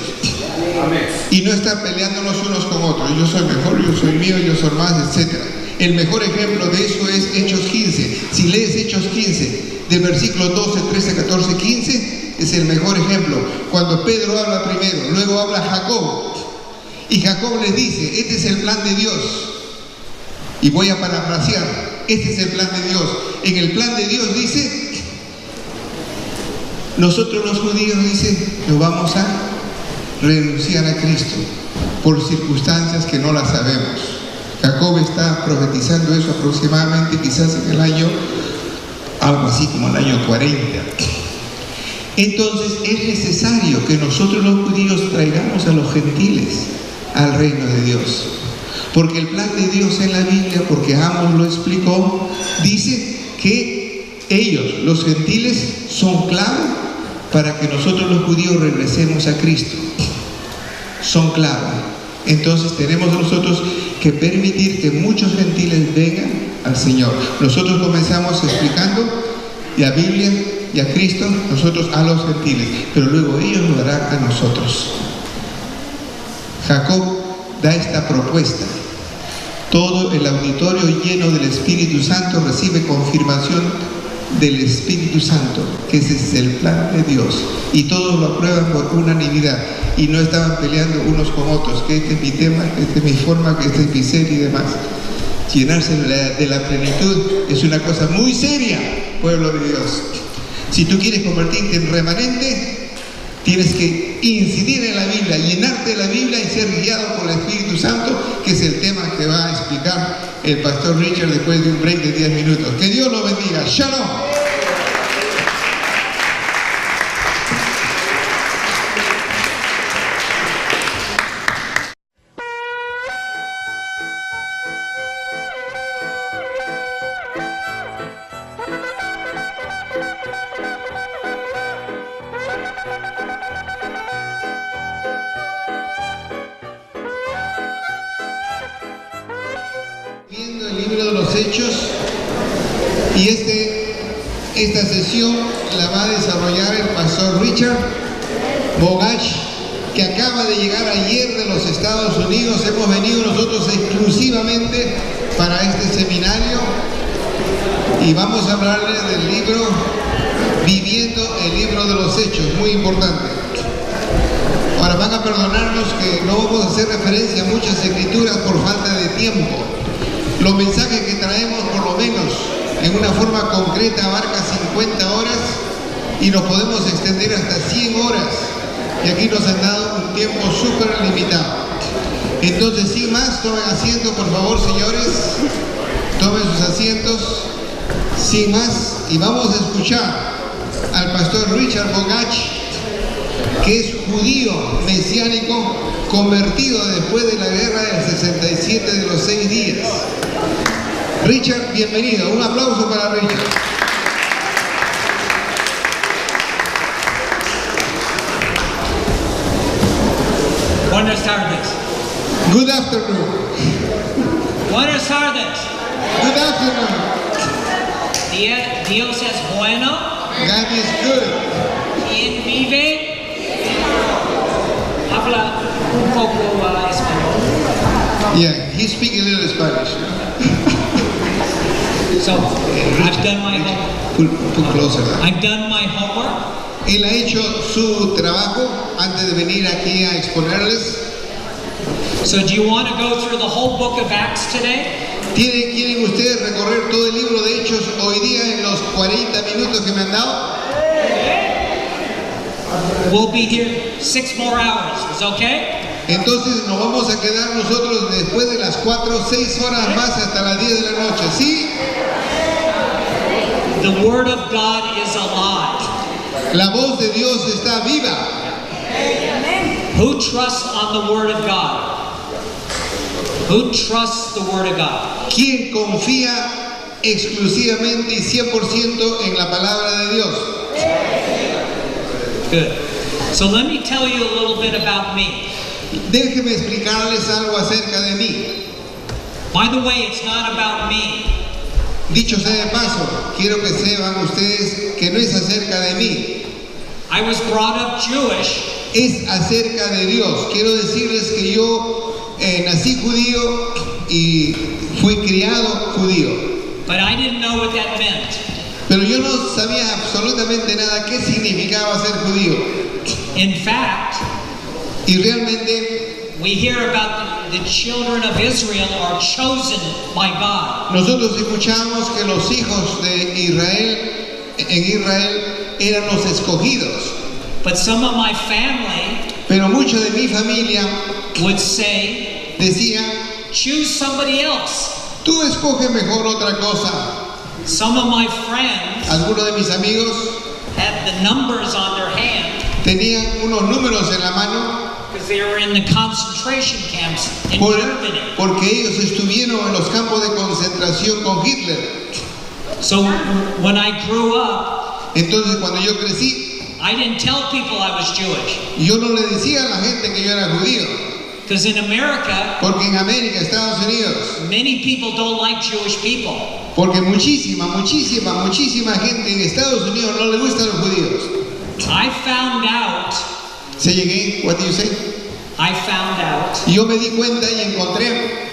Amén. Y no estar peleándonos unos con otros. Yo soy mejor, yo soy mío, yo soy más, etc. El mejor ejemplo de eso es Hechos 15. Si lees Hechos 15, del versículo 12, 13, 14, 15, es el mejor ejemplo. Cuando Pedro habla primero, luego habla Jacob. Y Jacob les dice, este es el plan de Dios. Y voy a parafrasear, este es el plan de Dios. En el plan de Dios dice, nosotros los judíos, dice, nos vamos a renunciar a Cristo por circunstancias que no las sabemos. Jacob está profetizando eso aproximadamente quizás en el año, algo así como el año 40. Entonces es necesario que nosotros los judíos traigamos a los gentiles al reino de Dios. Porque el plan de Dios en la Biblia, porque Amos lo explicó, dice que ellos, los gentiles, son clave para que nosotros los judíos regresemos a Cristo. Son clave. Entonces tenemos nosotros que permitir que muchos gentiles vengan al Señor. Nosotros comenzamos explicando la Biblia y a Cristo, nosotros a los gentiles, pero luego ellos lo harán a nosotros. Jacob da esta propuesta. Todo el auditorio lleno del Espíritu Santo recibe confirmación del Espíritu Santo, que ese es el plan de Dios, y todos lo aprueban por unanimidad y no estaban peleando unos con otros, que este es mi tema, que esta es mi forma, que este es mi ser y demás. Llenarse de la plenitud es una cosa muy seria, pueblo de Dios. Si tú quieres convertirte en remanente, tienes que incidir en la Biblia, llenarte de la Biblia y ser guiado por el Espíritu Santo, que es el tema que va a explicar el pastor Richard después de un break de 10 minutos. Que Dios lo bendiga. ¡Shalom! Esta sesión la va a desarrollar el pastor Richard Bogach, que acaba de llegar ayer de los Estados Unidos. Hemos venido nosotros exclusivamente para este seminario y vamos a hablarles del libro Viviendo el Libro de los Hechos, muy importante. Ahora van a perdonarnos que no vamos a hacer referencia a muchas escrituras por falta de tiempo. Los mensajes que traemos, por lo menos en una forma concreta, abarca 50 horas y nos podemos extender hasta 100 horas. Y aquí nos han dado un tiempo súper limitado. Entonces, sin más, tomen asiento, por favor, señores. Tomen sus asientos. Sin más, y vamos a escuchar al pastor Richard Bogach, que es judío mesiánico convertido después de la guerra del 67 de los 6 días. Richard, bienvenido. Un aplauso para Richard. Buenas tardes. Good afternoon. Buenas tardes. Good afternoon. Dios es bueno. God is good. ¿Quién vive? Habla un poco español. Yeah, he speaks a little Spanish. So, I've done my homework. Put closer. I've done my homework. Él ha hecho su trabajo antes de venir aquí a exponerles. So, do you want to go through the whole book of Acts today? ¿Quieren ustedes recorrer todo el libro de Hechos hoy día en los 40 minutos que me han dado? We'll be here 6 more hours. Is okay? Entonces nos vamos a quedar nosotros después de las 4, 6 horas más hasta las 10 de la noche, ¿sí? The Word of God is alive. La voz de Dios está viva. Who trusts on the Word of God? Who trusts the Word of God? ¿Quién confía exclusivamente y 100% en la palabra de Dios? Good. So let me tell you a little bit about me. Déjenme explicarles algo acerca de mí. By the way, it's not about me. Dicho sea de paso, quiero que sepan ustedes que no es acerca de mí. I was brought up Jewish, Es acerca de Dios. Quiero decirles que yo nací judío y fui criado judío. but I didn't know what that meant. Pero yo no sabía absolutamente nada qué significaba ser judío. In fact, Y realmente we hear about the children of Israel are chosen by God. nosotros escuchamos que los hijos de Israel, en Israel, eran los escogidos. But some of my family Pero mucha de mi familia would say, decía, choose somebody else. tú escoge mejor otra cosa. Some of my friends Algunos de mis amigos had the numbers on their hand tenían unos números en la mano because they were in the concentration camps in Germany. porque ellos estuvieron en los campos de concentración con Hitler. So when I grew up, Entonces cuando yo crecí, I didn't tell people I was Jewish. yo no le decía a la gente que yo era judío, Because in America, porque en América, Estados Unidos, many people don't like Jewish people. porque muchísima gente en Estados Unidos no le gustan los judíos. I found out, Se llegué, what do you say? I found out Y yo me di cuenta y encontré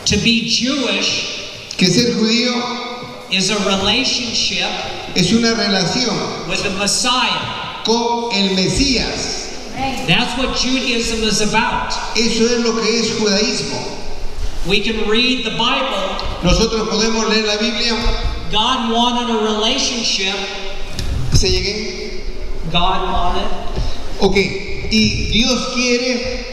to be Jewish que ser judío is a relationship es una relación with the Messiah. con el Mesías. That's what Judaism is about. Eso es lo que es judaísmo. We can read the Bible. Nosotros podemos leer la Biblia. God wanted a relationship. Se llegué. God wanted Ok. Y Dios quiere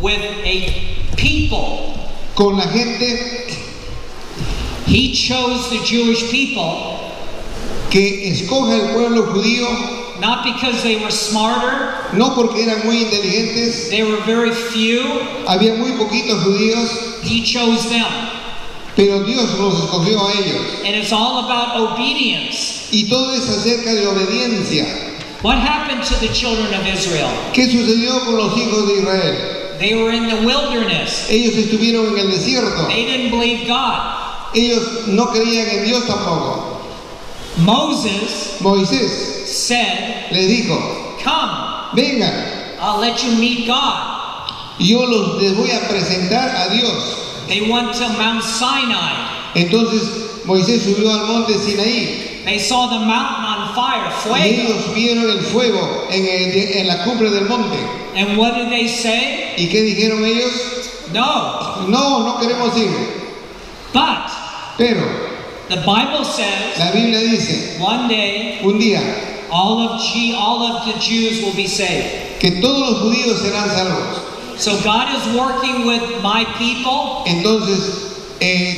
with a people. con la gente He chose the Jewish people que escoja el pueblo judío, not because they were smarter. no porque eran muy inteligentes, They were very few. había muy poquitos judíos, He chose them. pero Dios los escogió a ellos. And it's all about obedience. Y todo es acerca de obediencia. What happened to the children of Israel? ¿Qué sucedió con los hijos de Israel? They were in the wilderness. Ellos estuvieron en el desierto. They didn't believe God. Ellos no creían en Dios tampoco. Moses Moisés said, les dijo, come. vengan, I'll let you meet God. y yo les voy a presentar a Dios. They went to Mount Sinai. Entonces Moisés subió al monte Sinaí They saw the mountain on fire, y fuego. ellos vieron el fuego en la cumbre del monte. And what did they say? ¿Y qué dijeron ellos? No. No, no queremos ir. But Pero the Bible says la Biblia dice, one day un día, all of the Jews will be saved. que todos los judíos serán salvos. So God is working with my people. Entonces,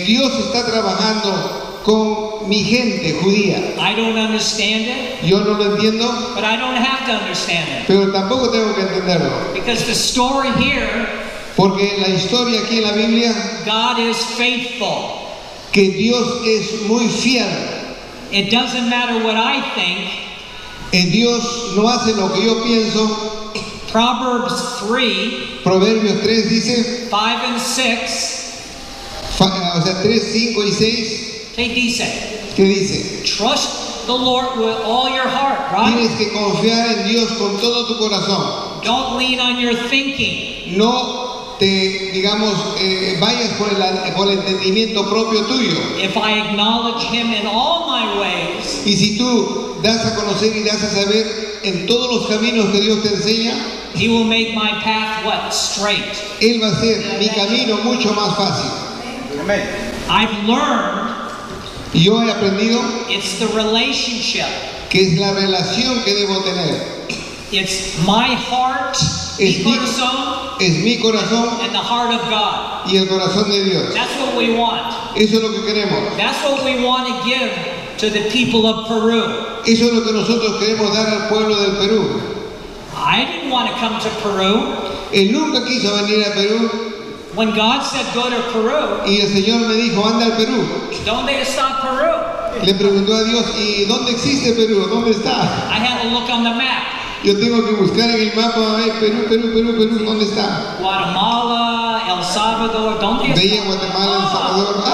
Dios está trabajando con mi gente judía. I don't understand it, Yo no lo entiendo, but I don't have to understand it. pero tampoco tengo que entenderlo. Because the story here, Porque la historia aquí en la Biblia, God is faithful. que Dios es muy fiel. It doesn't matter what I think. Dios no hace lo que yo pienso. Proverbs 3, Proverbios 3 dice, 5 and 6, o sea, 3, 5 y 6, ¿qué dice? que dice, Trust the Lord with all your heart, right? tienes que confiar en Dios con todo tu corazón. Don't lean on your thinking. No te, digamos, vayas por el entendimiento propio tuyo. If I acknowledge Him in all my ways, Y si tú das a conocer y das a saber en todos los caminos que Dios te enseña, He will make my path what? Straight. Él va a hacer mi camino mucho más fácil. I've learned Y yo he aprendido it's the relationship. que es la relación que debo tener. It's my heart, Es mi mi- corazón, Es mi corazón and the heart of God. y el corazón de Dios. That's what we want. Eso es lo que queremos. That's what we want to give to the people of Peru. Eso es lo que nosotros queremos dar al pueblo del Perú. I didn't want to come to Peru. Él nunca quiso venir a Perú When God said go to Peru, y el Señor me dijo, anda al Perú. ¿dónde está Peru? Le preguntó a Dios, ¿y dónde existe Perú? ¿Dónde está? I had to look on the map. Yo tengo que buscar en el mapa, a ver, Perú, ¿dónde está? Guatemala, El Salvador, ¿dónde Veía está? Guatemala, El Salvador,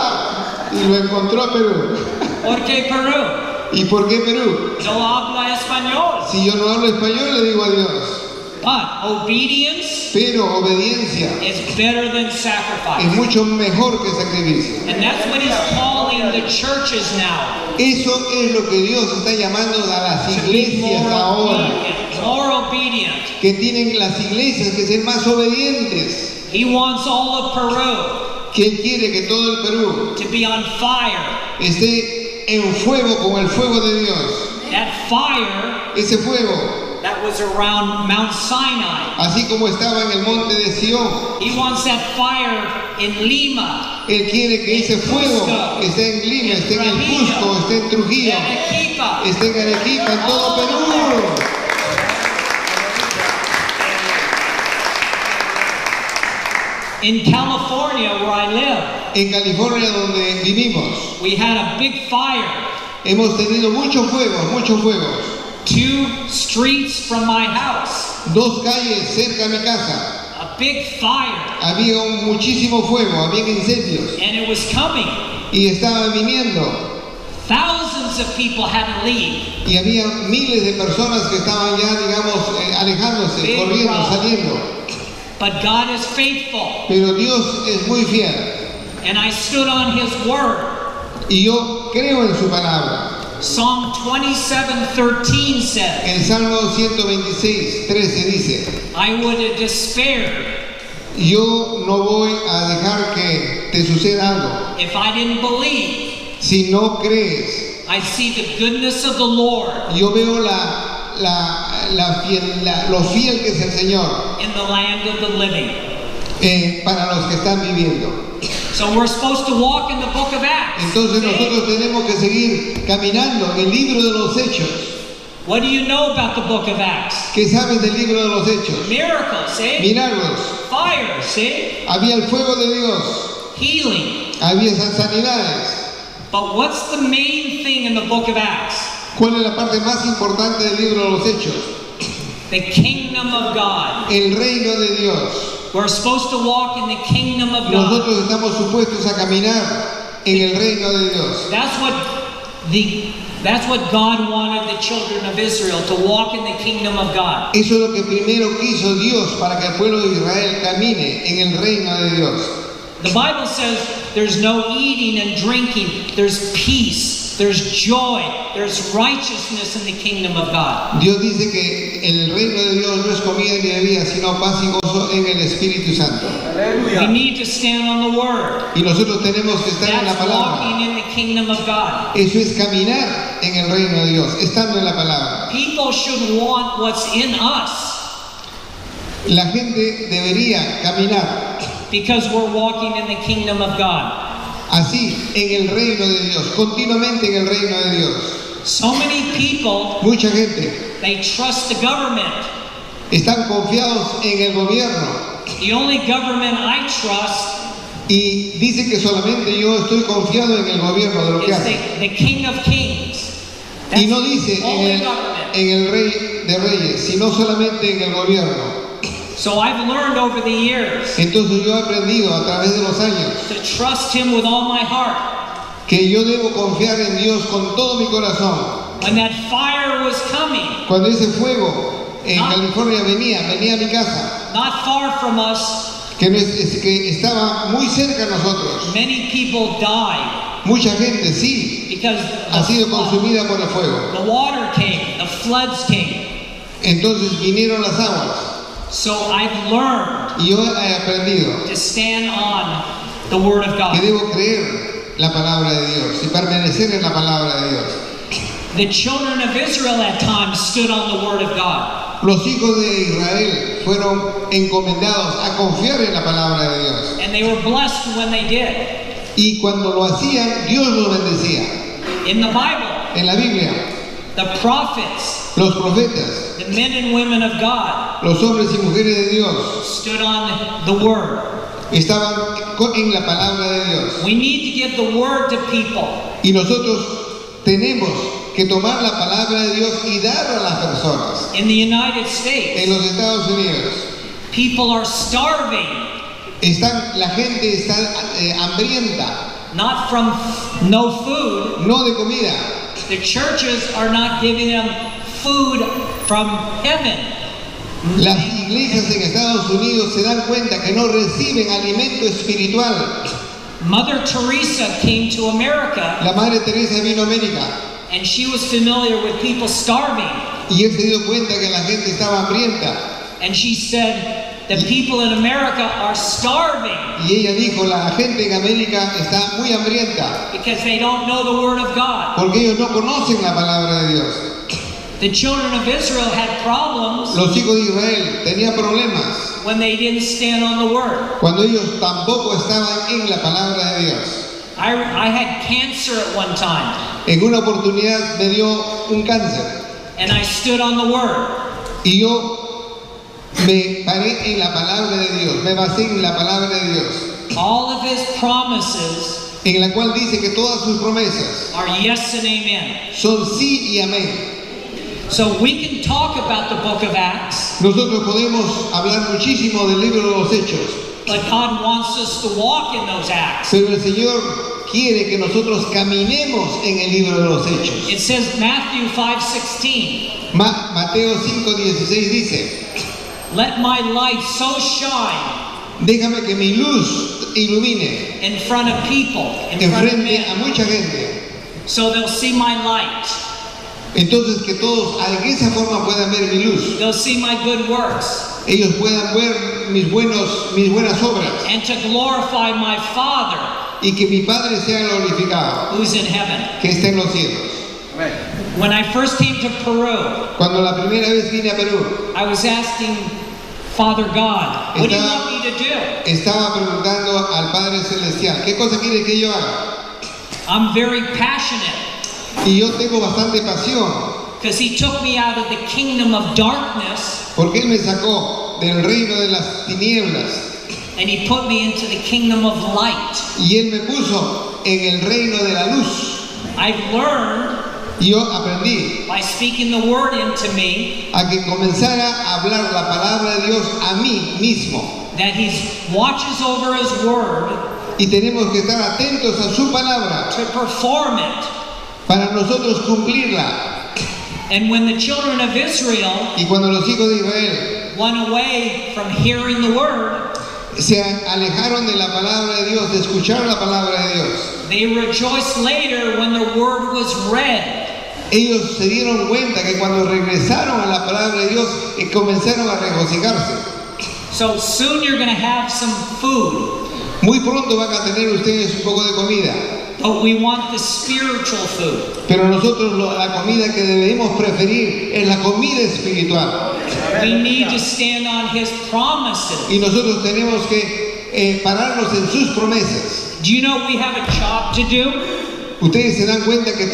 y lo encontró a Perú. ¿Por qué Perú? ¿Y por qué Perú? No habla español. Si yo no hablo español, le digo a Dios. But obedience Pero obediencia is better than es sacrifice. mucho mejor que sacrificio. And that's what He's calling the churches now. Eso es lo que Dios está llamando a las To be iglesias more ahora. obedient. More obedient. Que tienen las iglesias que ser más obedientes. He wants all of Peru Que Él quiere que todo el Perú to be on fire. esté en fuego con el fuego de Dios. That fire Ese fuego, that was around Mount Sinai. así como estaba en el monte de Sión, He wants that fire in Lima, Él quiere que ese fuego esté en Lima, esté en el Cusco, esté en Trujillo, in Arequipa. esté en Arequipa, en todo Perú. In California, where I live, En California, donde vivimos, we had a big fire. hemos tenido muchos fuegos. 2 streets from my house, 2 calles cerca de mi casa. a big fire, Había muchísimo fuego, había incendios and it was coming. y estaba viniendo. Thousands of people had to leave. Y había miles de personas que estaban ya, digamos, alejándose, Big corriendo, problem. saliendo. But God is faithful, Pero Dios es muy fiel and I stood on His word. y yo creo en su palabra. Psalm 27:13 says, El Salmo 126:13 dice, I would have despaired yo no voy a dejar que te suceda algo. if I didn't believe. Si no crees, I see the goodness of the Lord yo veo lo fiel que es el Señor in the land of the living. para los que están viviendo. So we're supposed to walk in the book of Acts. Entonces nosotros tenemos que seguir caminando en el libro de los Hechos. What do you know about the book of Acts? ¿Qué sabes del libro de los Hechos? Miracles, see? Milagros. Fire, see? Había el fuego de Dios. Healing. Había esas sanidades. But what's the main thing in the book of Acts? ¿Cuál es la parte más importante del libro de los Hechos? The kingdom of God. El reino de Dios. We're supposed to walk in the kingdom of God. Nosotros estamos supuestos a caminar en el reino de Dios. That's what That's what God wanted the children of Israel, to walk in the kingdom of God. Eso es lo que primero quiso Dios para que el pueblo de Israel camine en el reino de Dios. The Bible says there's no eating and drinking, there's peace, there's joy, there's righteousness in the kingdom of God. Dios dice que el reino de Dios no es comida ni bebida, sino paz y gozo en el Espíritu Santo. We need to stand on the word. Y nosotros tenemos que estar en la That's palabra. walking in the kingdom of God. Eso es caminar en el reino de Dios, estando en la palabra. People should want what's in us La gente debería caminar because we're walking in the kingdom of God. así en el reino de Dios, continuamente en el reino de Dios. So many people, Mucha gente they trust the government. están confiados en el gobierno The only government I trust y dicen que solamente yo estoy confiado en el gobierno de lo que is hace. the King of Kings. That's Y no dice the only government. en el Rey de Reyes, sino solamente en el gobierno. So I've learned over the years Entonces yo he aprendido a través de los años to trust Him with all my heart. que yo debo confiar en Dios con todo mi corazón. When that fire was coming, Cuando ese fuego en California venía a mi casa, not far from us, que estaba muy cerca de nosotros. many people died Mucha gente sí because ha sido consumida por el fuego. the water came, the floods came. Entonces vinieron las aguas So I've learned y yo he aprendido to stand on the Word of que God. debo creer la palabra de Dios y permanecer en la palabra de Dios. The children of Israel at times stood on the Word of God. Los hijos de Israel fueron encomendados a confiar en la palabra de Dios. And they were blessed when they did. Y cuando lo hacían, Dios los bendecía. In the Bible, En la Biblia, the prophets, los profetas, the men and women of God, los hombres y mujeres de Dios, stood on the Word. estaban en la palabra de Dios. We need to give the Word to people. Y nosotros tenemos que tomar la palabra de Dios y darla a las personas. In the United States, En los Estados Unidos, people are starving, la gente está hambrienta, not from no food. no de comida. The churches are not giving them food from heaven. Las iglesias en Estados Unidos se dan cuenta que no reciben alimento espiritual. Mother Teresa came to America La Madre Teresa vino a América and she was familiar with people starving. y él se dio cuenta que la gente estaba hambrienta. And she said, the people in America are starving Y ella dijo, la gente en América está muy hambrienta because they don't know the Word of God. porque ellos no conocen la palabra de Dios. The children of Israel had problems Los hijos de Israel tenían problemas when they didn't stand on the Word. cuando ellos tampoco estaban en la palabra de Dios. I had cancer at one time En una oportunidad me dio un cáncer and I stood on the Word. y yo me paré en la palabra de Dios, me basé en la palabra de Dios, All of His promises en la cual dice que todas sus promesas are yes and amen. son sí y amén. So we can talk about the book of Acts, Nosotros podemos hablar muchísimo del libro de los Hechos, but God wants us to walk in those acts. pero el Señor quiere que nosotros caminemos en el libro de los Hechos. It says Matthew 5:16, Mateo 5:16 dice, let my light so shine déjame que mi luz ilumine in front of people, in en front of frente a men, mucha gente. so they'll see my light. Entonces que todos de esa forma puedan ver mi luz. They'll see my good works Ellos puedan ver mis buenas obras and to glorify my Father y que mi Padre sea glorificado, who's in heaven. que está en los cielos. When I first came to Peru, Cuando la primera vez vine a Perú, I was asking Father God, what do you want me to do? estaba preguntando al Padre Celestial, ¿qué cosa quiere que yo haga? I'm very passionate Y yo tengo bastante pasión, because He took me out of the kingdom of darkness porque Él me sacó del reino de las tinieblas and He put me into the kingdom of light. y Él me puso en el reino de la luz. I've learned Y yo aprendí by speaking the word into me a que comenzara a hablar la palabra de Dios a mí mismo. that He watches over His word Y tenemos que estar atentos a su palabra to perform it para nosotros cumplirla. And when the children of Israel Y cuando los hijos de Israel went away from hearing the word, se alejaron de la palabra de Dios, de escuchar la palabra de Dios, they rejoiced later when the word was read. ellos se dieron cuenta que cuando regresaron a la palabra de Dios comenzaron a regocijarse. So soon you're going to have some food, Muy pronto van a tener ustedes un poco de comida, but we want the spiritual food. pero nosotros la comida que debemos preferir es la comida espiritual. We need to stand on His promises. Y nosotros tenemos que pararnos en sus promesas. Do you know we have a job to do? Ustedes se dan cuenta que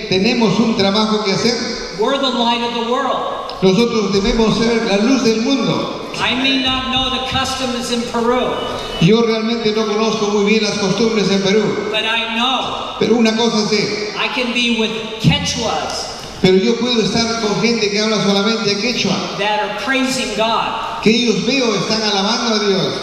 tenemos un trabajo que hacer. We're the light of the world. Nosotros debemos ser la luz del mundo. I may not know the customs in Peru, Yo realmente no conozco muy bien las costumbres en Perú, but I know pero una cosa sé, I can be with Quechuas pero yo puedo estar con gente que habla solamente quechua, that are praising God. que ellos veo están alabando a Dios.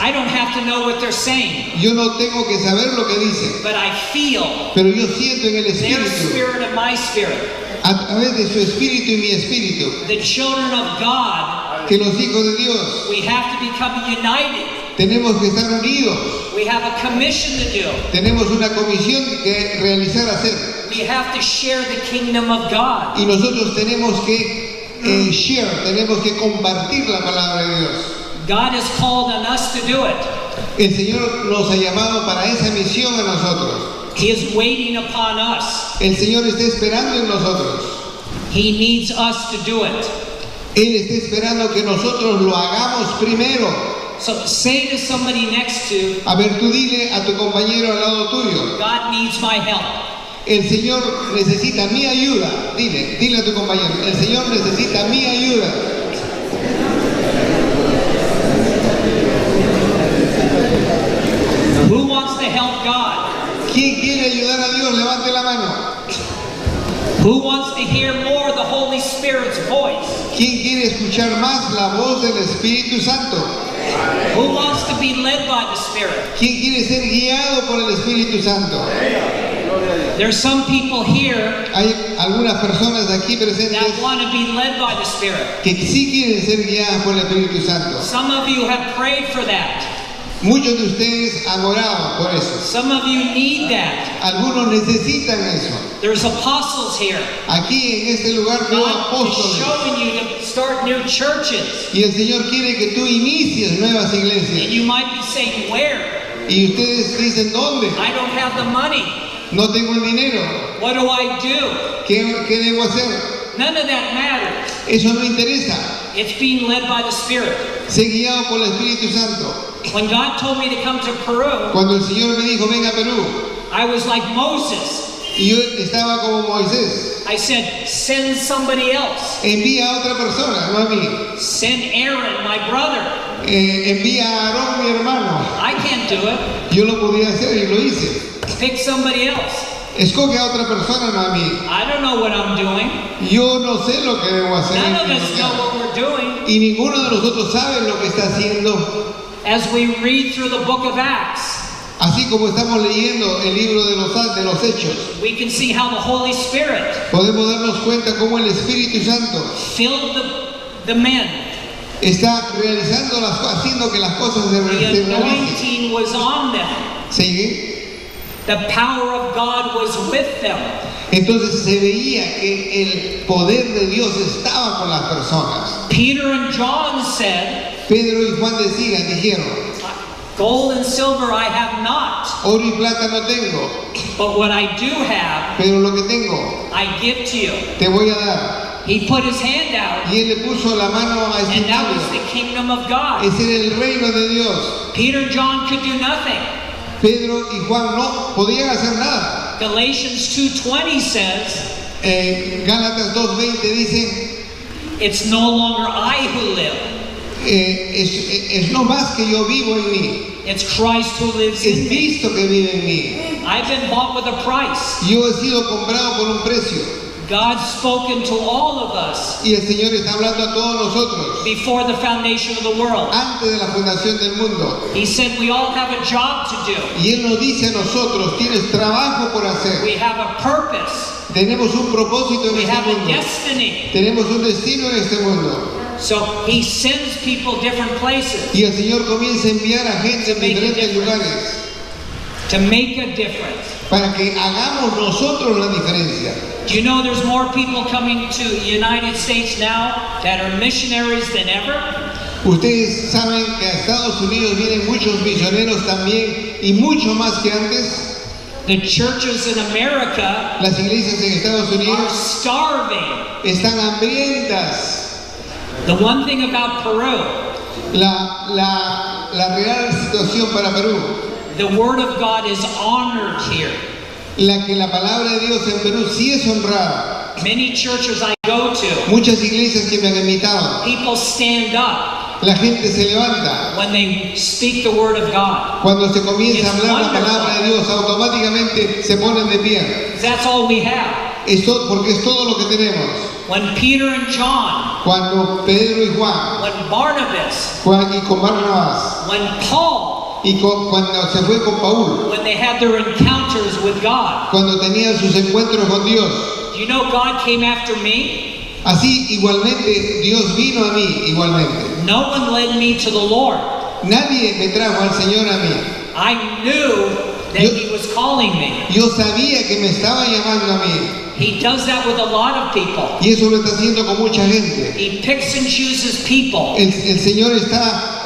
I don't have to know what they're saying, Yo no tengo que saber lo que dicen, but I feel pero yo siento en el their espíritu, spirit and my spirit. a través de su espíritu y mi espíritu, The children of God, que los hijos de Dios we have to become united. tenemos que estar unidos. We have a commission to do. Tenemos una comisión que realizar, hacer, We have to share the kingdom of God. y nosotros tenemos que share, tenemos que compartir la palabra de Dios. God has called on us to do it. El Señor nos ha llamado para esa misión a nosotros. He is waiting upon us. El Señor está esperando en nosotros. He needs us to do it. Él está esperando que nosotros lo hagamos primero. So say to somebody next to, A ver, tú dile a tu compañero al lado tuyo, God needs my help. el Señor necesita mi ayuda. Dile a tu compañero, el Señor necesita mi ayuda. Who wants to help God? ¿Quién quiere ayudar a Dios? Levante la mano. Who wants to hear more of the Holy Spirit's voice? ¿Quién quiere escuchar más la voz del Espíritu Santo? Who wants to be led by the Spirit? ¿Quién quiere ser guiado por el Espíritu Santo? There's some people here Hay algunas personas aquí presentes that want to be led by the Spirit. que sí quieren ser guiadas por el Espíritu Santo. Some of you have prayed for that. Muchos de ustedes han orado por eso. Some of you need that. Algunos necesitan eso. There's apostles here. Aquí en este lugar veo God is apóstoles. showing you to start new churches. Y el Señor quiere que tú inicies nuevas And iglesias. you might be saying, where? Y ustedes dicen, ¿dónde? I don't have the money. No tengo el dinero. What do I do? ¿Qué debo hacer? None of that matters. Eso no interesa. It's being led by the Spirit. Sé guiado por el Espíritu Santo. When God told me to come to Peru, Cuando el Señor me dijo, ven a Perú, I was like Moses. y yo estaba como Moisés, I said, send somebody else. envía a otra persona, no a mí. Send Aaron, my brother. Envía a Aarón, mi hermano. I can't do it. Yo lo podía hacer y lo hice. Pick somebody else. Escoge a otra persona, no a mí. I don't know what I'm doing. Yo no sé lo que debo hacer. None of us know what we're doing. Y ninguno de nosotros sabe lo que está haciendo. As we read through the book of Acts, Así como estamos leyendo el libro de los Hechos, we can see how the Holy Spirit podemos darnos cuenta cómo el Espíritu Santo filled the men. está realizando haciendo que las cosas se The realicen. anointing was on them. ¿Sí? The power of God was with them. Entonces se veía que el poder de Dios estaba con las personas. Peter and John said, Pedro y Juan dijeron, gold and silver I have not, oro y plata no tengo, but what I do have, pero lo que tengo I give to you. te voy a dar. He put his hand out, Y él le puso la mano a este and that was niño. the kingdom of God. Ese era el reino de Dios. Peter and John could do nothing. Pedro y Juan no podían hacer nada. Galatians 2:20 says, Gálatas 2:20 dice, it's no longer I who live, es no más que yo vivo en mí, it's Christ who lives es in me. Cristo que vive en mí. I've been bought with a price. Yo he sido comprado por un precio. God's spoken to all of us Y el Señor está hablando a todos nosotros before the foundation of the world. antes de la fundación del mundo. He said we all have a job to do. Y Él nos dice a nosotros, tienes trabajo por hacer. We have a purpose. Tenemos un propósito en We este have a mundo. destiny. Tenemos un destino en este mundo. So he sends people different places Y el Señor comienza a enviar a gente en diferentes lugares to make a difference. para que hagamos nosotros la diferencia. Do you know there's more people coming to the United States now that are missionaries than ever? Ustedes saben que a Estados Unidos vienen muchos misioneros también y mucho más que antes. The churches in America Las iglesias en Estados are Unidos starving. están hambrientas. The one thing about Peru, La real situación para Perú, the Word of God is honored here. la palabra de Dios en Perú sí es honrada. Many churches I go to, Muchas iglesias que me han invitado, people stand up la gente se levanta. when they speak the Word of God. Cuando se comienza a It's hablar la wonderful. palabra de Dios, automáticamente se ponen de pie. That's all we have. Porque es todo lo que tenemos. When Peter and John, Cuando Pedro y Juan, when Barnabas, y con Barnabas, when Paul, cuando se fue con Paul, when they had their encounters with God, cuando tenían sus encuentros con Dios, do you know God came after me? así igualmente Dios vino a mí igualmente. No one led me to the Lord. Nadie me trajo al Señor a mí. I knew that He was calling me. Yo sabía que me estaba llamando a mí. He does that with a lot of people. Y eso lo está haciendo con mucha gente. He picks and chooses people. El Señor está,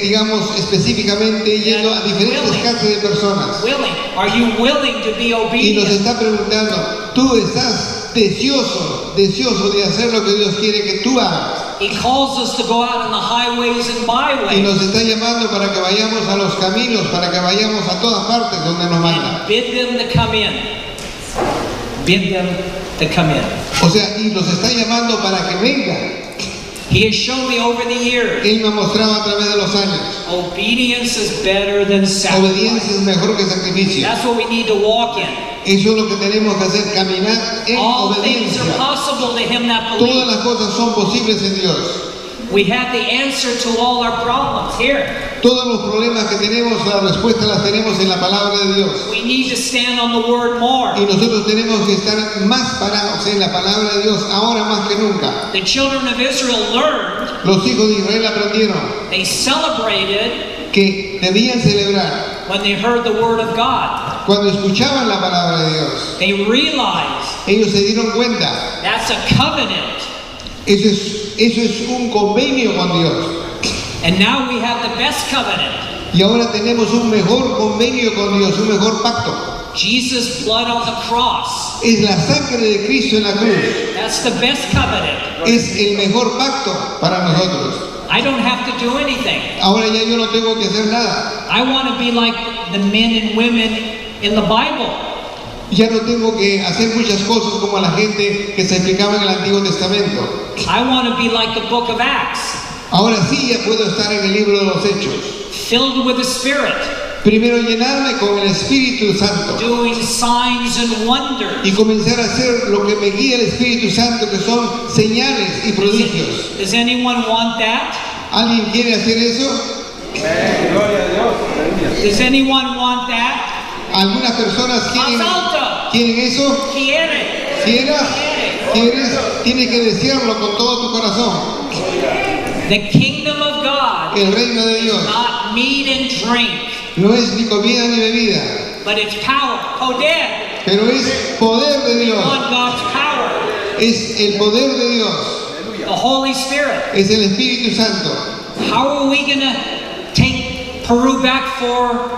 digamos, específicamente yendo a diferentes clases de personas. Willing. Are you willing to be Y nos obedient? está preguntando, ¿tú estás deseoso de hacer lo que Dios quiere que tú hagas? He calls us to go out on the highways and Y byways nos está llamando para que vayamos a los caminos, para que vayamos a todas partes donde nos manda. and bid them to come in. Bid them to come in. O sea, y nos está llamando para que vengan. He has shown me over the years, Él me ha mostrado a través de los años. obedience is better than Obediencia sacrifice. es mejor que sacrificio. That's what we need to walk in. Eso es lo que tenemos que hacer, caminar en All things obediencia. are possible to him that Todas believes. las cosas son posibles en Dios. We have the answer to all our problems here. Todos los problemas que tenemos, la respuesta las tenemos en la palabra de Dios. We need to stand on the word more. Y nosotros tenemos que estar más parados en la palabra de Dios, ahora más que nunca. The children of Israel learned, Los hijos de Israel aprendieron they celebrated que debían celebrar when they heard the word of God. cuando escuchaban la palabra de Dios. They realized Ellos se dieron cuenta, that's a covenant. eso es un convenio con Dios. And now we have the best covenant. Y ahora tenemos un mejor convenio con Dios, un mejor pacto. Jesus' blood on the cross. Es la sangre de Cristo en la cruz. That's the best covenant. Es el mejor pacto para nosotros. I don't have to do anything. Ahora ya yo no tengo que hacer nada. I want to be like the men and women in the Bible. Ya no tengo que hacer muchas cosas como la gente que se explicaba en el Antiguo Testamento. I want to be like the book of Acts, Ahora sí ya puedo estar en el libro de los Hechos. filled with the Spirit, Primero llenarme con el Espíritu Santo doing signs and wonders. y comenzar a hacer lo que me guía el Espíritu Santo, que son señales y prodigios. Does anyone want that? ¿Alguien quiere hacer eso? Does anyone want that? Algunas personas Más alto. quieren eso. Quiere. ¿Quieres? Tienes que desearlo con todo tu corazón. The kingdom of God El reino de Dios not meat and drink, no es ni comida ni bebida, but it's power. Poder. pero es poder de Dios. On God's power. Es el poder de Dios. The Holy Spirit. Es el Espíritu Santo. How are we going to take Peru back for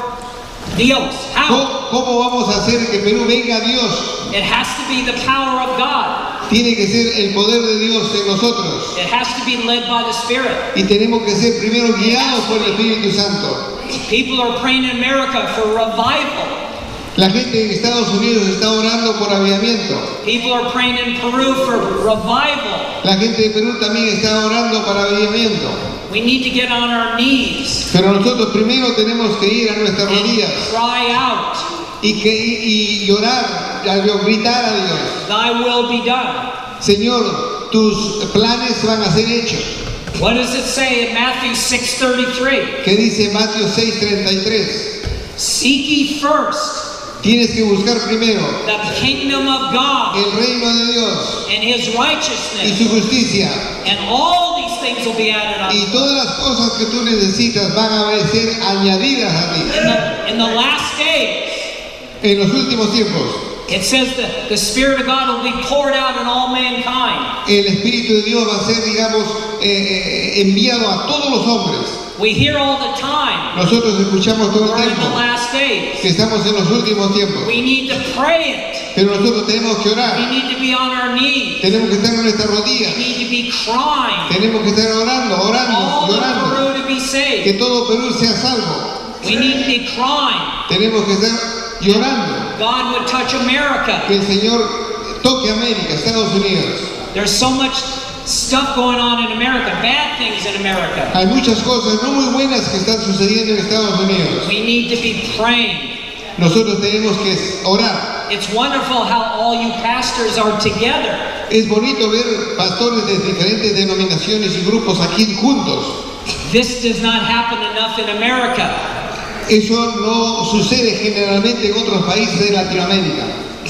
Dios? How? ¿Cómo vamos a hacer que Perú venga a Dios? It has to be the power of God. Tiene que ser el poder de Dios en nosotros. It has to be led by the Spirit. Y tenemos que ser primero guiados por el Espíritu Santo. People are praying in America for revival. La gente en Estados Unidos está orando por avivamiento. People are praying in Peru for revival. La gente de Perú también está orando para avivamiento. We need to get on our knees Pero nosotros primero tenemos que ir a nuestras and rodillas cry out y llorar, gritar a Dios. Thy will be done. Señor, tus planes van a ser hechos. What does it say in Matthew 6:33? ¿Qué dice Mateo 6:33? Seek ye first Tienes que buscar primero the kingdom of God el reino de Dios and his y righteousness, su justicia, and all these things will be added y unto todas las cosas que tú necesitas van a ser añadidas a ti. In the last days, En los últimos tiempos, it says that the Spirit of God will be poured out on all mankind. el Espíritu de Dios va a ser, digamos, enviado a todos los hombres. We hear all the time, Nosotros escuchamos todo el we're in tiempo the last days. que estamos en los últimos tiempos, We need to pray it. pero nosotros tenemos que We orar, need to be on our knees. tenemos que estar en nuestras We rodillas, need to be crying. tenemos que estar orando, All of llorando, Peru to be que saved. todo Perú sea salvo. We need to be crying. Tenemos que estar llorando, God would touch America. que el Señor toque América, Estados Unidos. There's so much stuff going on in America, bad things in America. Hay muchas cosas no muy buenas que están sucediendo en Estados Unidos. We need to be praying. Nosotros tenemos que orar. It's wonderful how all you pastors are together. Es bonito ver pastores de diferentes denominaciones y grupos aquí juntos. This does not happen enough in America. Eso no sucede generalmente en otros países de Latinoamérica.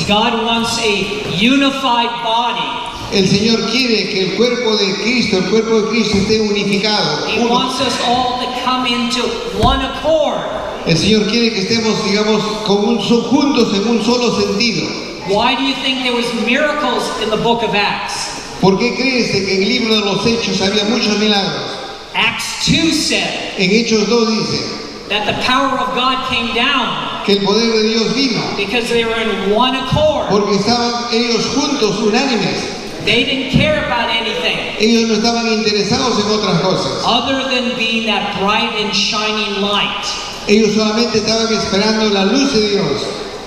God wants a unified body. El Señor quiere que el cuerpo de Cristo esté unificado. He uno. wants us all to come into one accord. El Señor quiere que estemos, digamos, juntos en un solo sentido. Why do you think there was miracles in the book of Acts? ¿Por qué crees que en el libro de los Hechos había muchos milagros? Acts 2 said En Hechos 2 dice that the power of God came down que el poder de Dios vino because they were in one accord. porque estaban ellos juntos, unánimes. They didn't care about anything Ellos no estaban interesados en otras cosas. other than being that bright and shining light. Ellos solamente estaban esperando la luz de Dios.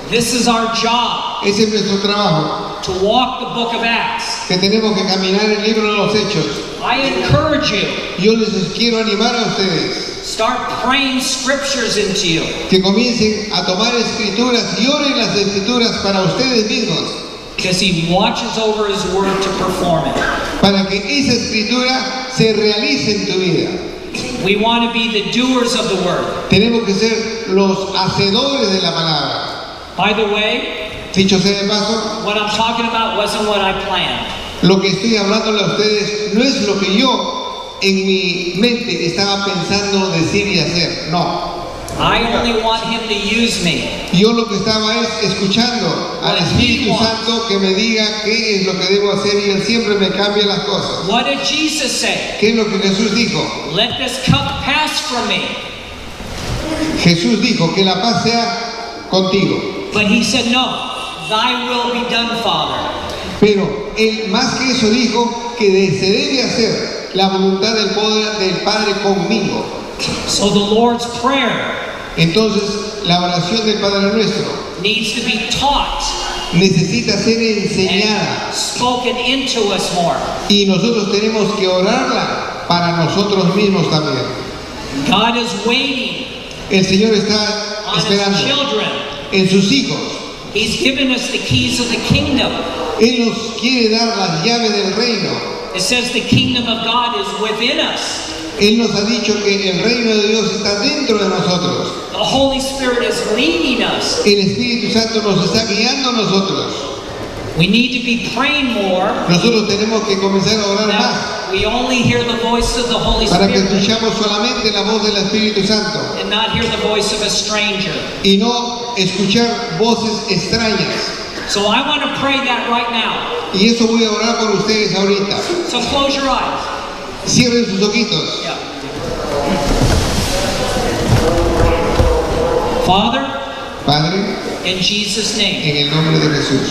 This is our job, Ese es nuestro trabajo, to walk the book of Acts. que tenemos que caminar el libro de los Hechos. I encourage you, Yo les quiero animar a ustedes start praying scriptures into you. que comiencen a tomar escrituras y oren las escrituras para ustedes mismos, Because he watches over his word to perform it. para que esa escritura se realice en tu vida. We want to be the doers of the word. Tenemos que ser los hacedores de la palabra. By the way, Dicho sea de paso, what I'm talking about wasn't what I planned. lo que estoy hablándole a ustedes no es lo que yo en mi mente estaba pensando decir y hacer. No. I only want him to use me. Yo lo que estaba es escuchando al Espíritu Santo que me diga qué es lo que debo hacer y Él siempre me cambia las cosas. What did Jesus say? ¿Qué es lo que Jesús dijo? Let this cup pass from me. Jesús dijo que la paz sea contigo. But he said, no, thy will be done, Father. Pero Él más que eso dijo que se debe hacer la voluntad del Padre conmigo. So the Lord's Prayer Entonces la oración del Padre Nuestro needs to be taught necesita ser enseñada and spoken into us more. y nosotros tenemos que orarla para nosotros mismos también. God is waiting El Señor está on his esperando children. en sus hijos. He's given us the keys of the kingdom. Él nos quiere dar las llaves del reino. It says the kingdom of God is within us. Él nos ha dicho que el reino de Dios está dentro de nosotros. The Holy Spirit is leading us. El Espíritu Santo nos está guiando a nosotros. We need to be praying more. Nosotros tenemos que comenzar a orar más That we only hear the voice of the Holy para que Spirit escuchamos solamente la voz del Espíritu Santo and not hear the voice of a stranger. y no escuchar voces extrañas. So I want to pray that right now. Y eso voy a orar por ustedes ahorita. So close your eyes. Cierren sus ojitos. Yeah. Father, Padre, in Jesus' name, en el nombre de Jesús.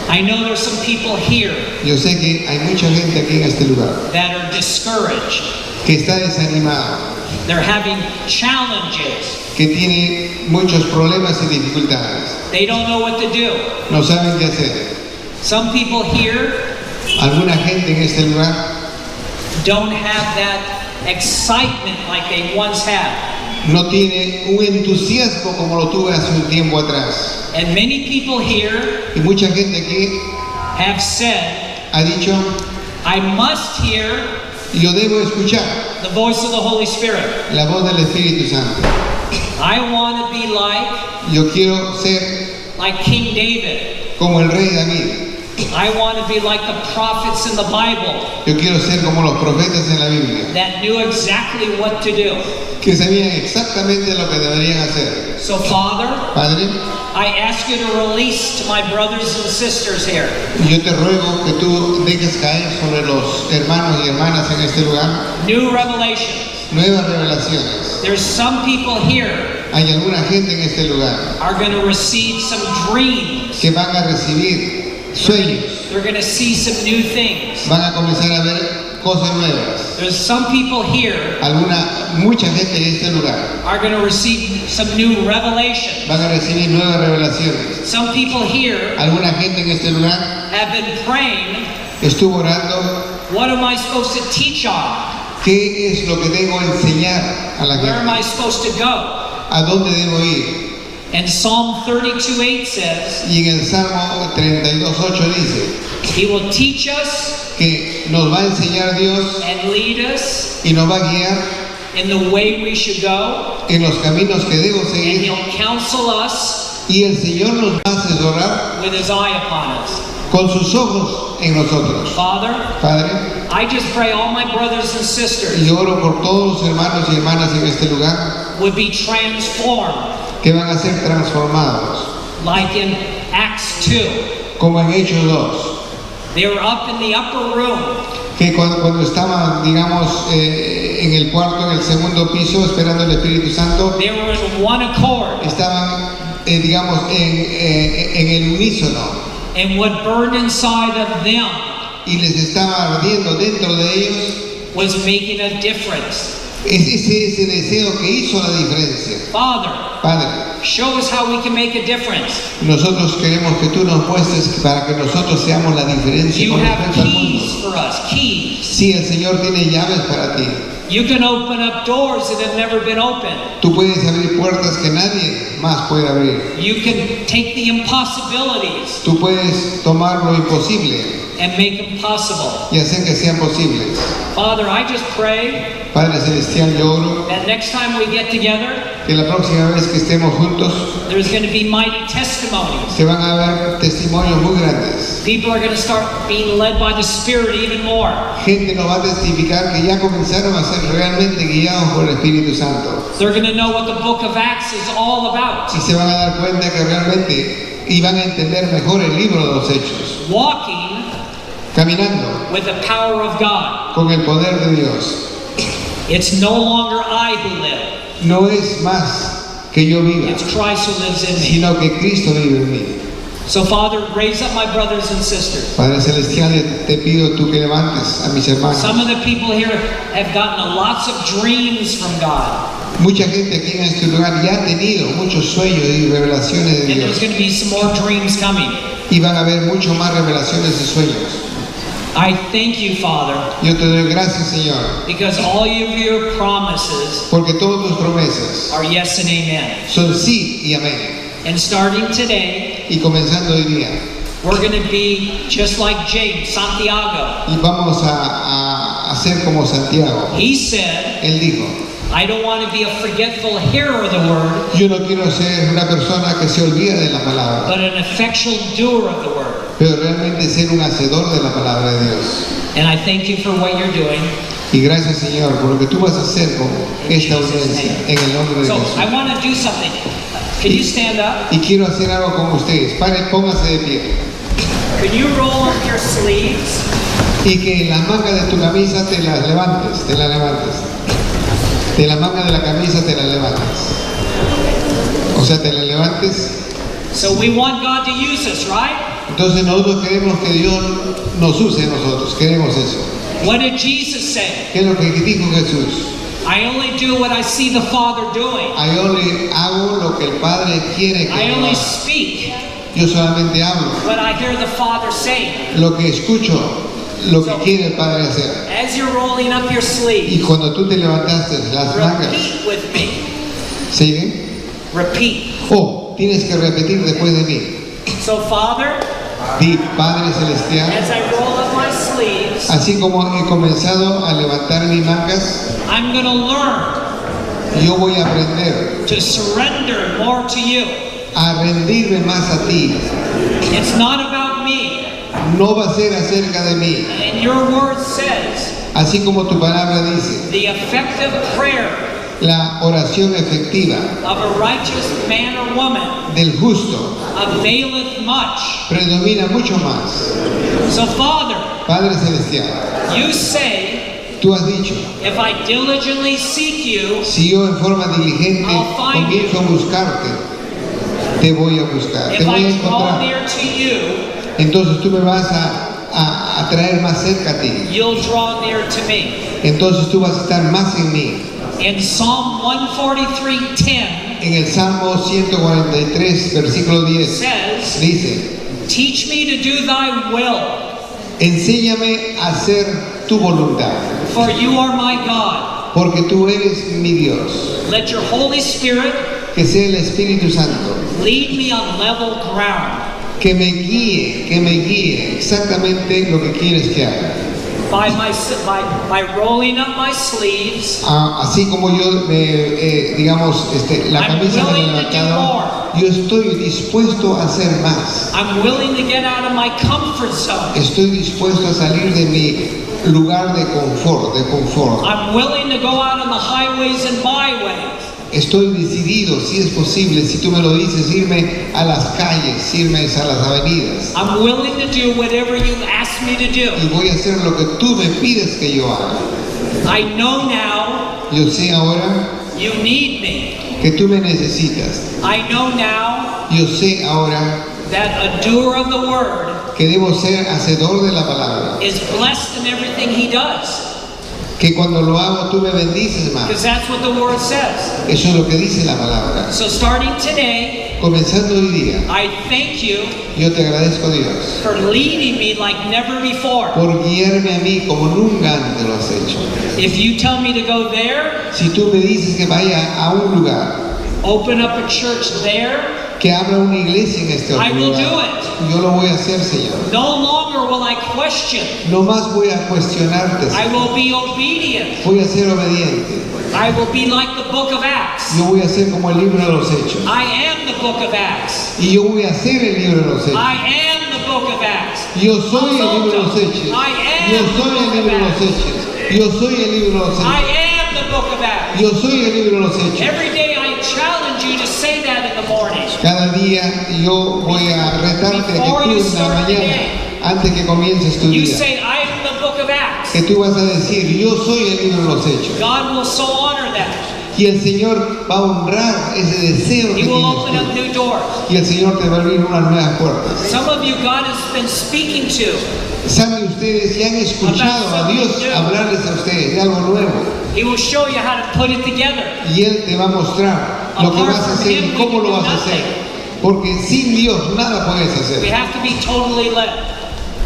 I know there's some people here Yo sé que hay mucha gente aquí en este lugar that are discouraged. que está desanimada, They're having challenges. que tiene muchos problemas y dificultades. They don't know what to do. No saben qué hacer. Some people here Alguna gente en este lugar don't have that excitement like they once had. no tiene un entusiasmo como lo tuve hace un tiempo atrás. And many people here Y mucha gente aquí have said, ha dicho, I must hear yo debo escuchar the voice of the Holy Spirit. la voz del Espíritu Santo. I want to be Yo quiero ser like King David. como el rey David. I want to be like the prophets in the Bible Yo quiero ser como los profetas en la Biblia, that knew exactly what to do. que sabían exactamente lo que deberían hacer. So, Father, Padre, I ask you to release to my brothers and sisters here yo te ruego que tú dejes caer sobre los hermanos y hermanas en este lugar new revelations. nuevas revelaciones. There's some people here Hay alguna gente en este lugar are going to receive some dreams. que van a recibir sueños, They're going to see some new things. van a comenzar a ver cosas nuevas. There's some people here Mucha gente en este lugar are going to receive some new revelation. van a recibir nuevas revelaciones. Some people here Alguna gente en este lugar have been praying, estuvo orando, what am I supposed to teach on? ¿qué es lo que debo enseñar a la Where am I gente? supposed to go? ¿A dónde debo ir? And Psalm 32:8 says, Y en el Salmo 32:8 dice He will teach us que nos va a enseñar Dios and lead us y nos va a guiar in the way we should go, en los caminos que debo and seguir, He'll counsel us y el Señor nos va a asesorar with His eye upon us. con sus ojos en nosotros. Father, Padre, I just pray all my brothers and sisters y oro por todos los hermanos y hermanas en este lugar would be transformed, que van a ser transformados, like in Acts 2. como en Hechos 2, They were up in the upper room, que cuando estaban, digamos, en el cuarto, en el segundo piso, esperando el Espíritu Santo, they were in one accord, estaban, digamos, en el unísono, and what burned inside of them y les estaba ardiendo dentro de ellos was making a difference. ese deseo que hizo la diferencia. Father, Padre, show us how we can make a difference. nosotros queremos que tú nos muestres para que nosotros seamos la diferencia You con have respecto al mundo. keys for us, keys. Sí, el Señor tiene llaves para ti. You can open up doors that have never been opened. Tú puedes abrir puertas que nadie más puede abrir. You can take the impossibilities Tú puedes tomar lo imposible and make them possible. y hacer que sean posibles. Father, I just pray Padre Celestial, yo oro that next time we get together, que la próxima vez que estemos juntos there's going to be mighty testimonies. se van a ver testimonios muy grandes. People are going to start being led by the Spirit even more. Gente nos va a testificar que ya comenzaron a ser realmente guiados por el Espíritu Santo. They're going to know what the book of Acts is all about. Y se van a dar cuenta que realmente y van a entender mejor el libro de los Hechos. Walking Caminando with the power of God. con el poder de Dios. It's no longer I who live. No es más que yo viva, It's Christ who lives in me. sino que Cristo vive en mí. So, Father, raise up my brothers and sisters. Padre Celestial, te pido tú que levantes a mis hermanos. Some of the people here have gotten lots of dreams from God. Mucha gente aquí en este lugar ya ha tenido muchos sueños y revelaciones de And there's Dios. going to be some more dreams coming. Y van a haber mucho más revelaciones y sueños. I thank you, Father, Yo te doy gracias, Señor, because all of your promises porque todas tus promesas are yes and amen. son sí y amén. And starting today, Y comenzando hoy día, we're going to be just like James, Santiago. y vamos a ser como Santiago. He said, Él dijo, I don't want to be a forgetful hearer of the word, yo no quiero ser una persona que se olvida de la palabra, but an effectual doer of the word. pero realmente ser un hacedor de la palabra de Dios. And I thank you for what you're doing. Y gracias, Señor, por lo que tú vas a hacer con esta audiencia en el nombre de So Jesús. I want to do something. Can you stand up? Y quiero hacer algo con ustedes. Pare, póngase de pie. Can you roll up your sleeves? Y que las mangas de tu camisa te las levantes, te las levantes. De la manga de la camisa te las levantes. O sea, te las levantes. So we want God to use us, right? Entonces nosotros queremos que Dios nos use a nosotros. Queremos eso. What did Jesus say? ¿Qué es lo que dijo Jesús? I only do what I see the Father doing. Hago lo que el Padre quiere que I yo only haga. speak Yo solamente hablo what I hear the Father saying. lo que escucho, lo que quiere el Padre hacer. As you're rolling up your Y sleeves, cuando tú te levantaste las mangas, repeat with me. ¿Sigue? Repeat. Oh, tienes que repetir después de mí. So, Father, Di, Padre Celestial, as I roll up my sleeves, así como he comenzado a levantar mis mangas, I'm going to learn yo voy a aprender to surrender more to you. a rendirme más a ti. It's not about me. No va a ser acerca de mí. And your word says, Así como tu palabra dice, the effective prayer la oración efectiva of a righteous man or woman del justo availeth much. predomina mucho más. So, Father, Padre Celestial, you say, tú has dicho, if I diligently seek you, si yo en forma diligente comienzo a buscarte, te voy a buscar, te if voy a I draw encontrar. near to you, Entonces tú me vas a traer más cerca a ti. you'll draw near to me. Entonces tú vas a estar más en mí. In Psalm 143:10 En el Salmo 143, versículo 10, says, dice, teach me to do thy will, enséñame a hacer tu voluntad, for you are my God. porque tú eres mi Dios. Let your Holy Spirit Que sea el Espíritu Santo lead me on level ground. que me guíe exactamente lo que quieres que haga. By rolling up my sleeves, Así como yo, digamos, la I'm camisa me willing la to do levantaba, yo estoy dispuesto a hacer más. I'm willing to get out of my comfort zone. Estoy dispuesto a salir de mi lugar de confort, I'm willing to go out on the highways and byways. Estoy decidido, si es posible, si tú me lo dices, irme a las calles, irme a las avenidas. I'm willing to do whatever you ask me to do. Y voy a hacer lo que tú me pides que yo haga. I know now Yo sé ahora you need me. que tú me necesitas. I know now Yo sé ahora that a doer of the word que debo ser hacedor de la palabra. is blessed in everything he does. Que cuando lo hago tú me bendices más. Because that's what the word says. Eso es lo que dice la palabra. So starting today, Comenzando hoy día, I thank you yo te agradezco, Dios, for leading me like never before. por guiarme a mí como nunca antes lo has hecho. If you tell me to go there, Si tú me dices que vaya a un lugar, open up a church there, que abra una iglesia en este I otro will lugar, do it. yo lo voy a hacer, Señor. No longer will I question. No más voy a cuestionarte, I Señor. will be obedient. Voy a ser obediente. I will be like the book of Acts. Yo voy a ser como el libro de los Hechos. I am the book of Acts. Y yo voy a ser el libro de los Hechos. I am the book of Acts. Yo soy el libro de los Hechos. I Yo am the soy el book of libro de los Acts. Hechos. Yo soy el libro de los I Hechos. am the book of Acts. Yo soy el libro de los Hechos. Every day I challenge you to say that in the morning. Cada día yo voy a retarte a que tú en la mañana, antes que comiences tu You día, say, I am the book of Acts. que tú vas a decir, yo soy el libro de los Hechos. God will so honor that. Y el Señor va a honrar ese deseo que He will tienes open up tú. new doors. Y el Señor te va a abrir unas nuevas puertas. Some of you, God has been speaking to. ¿Saben ustedes si han escuchado a Dios hablarles a ustedes de algo nuevo? He will show you how to put it together. Y Él te va a mostrar lo que vas a hacer y cómo lo vas a hacer. Porque sin Dios nada puedes We hacer. have to be totally led.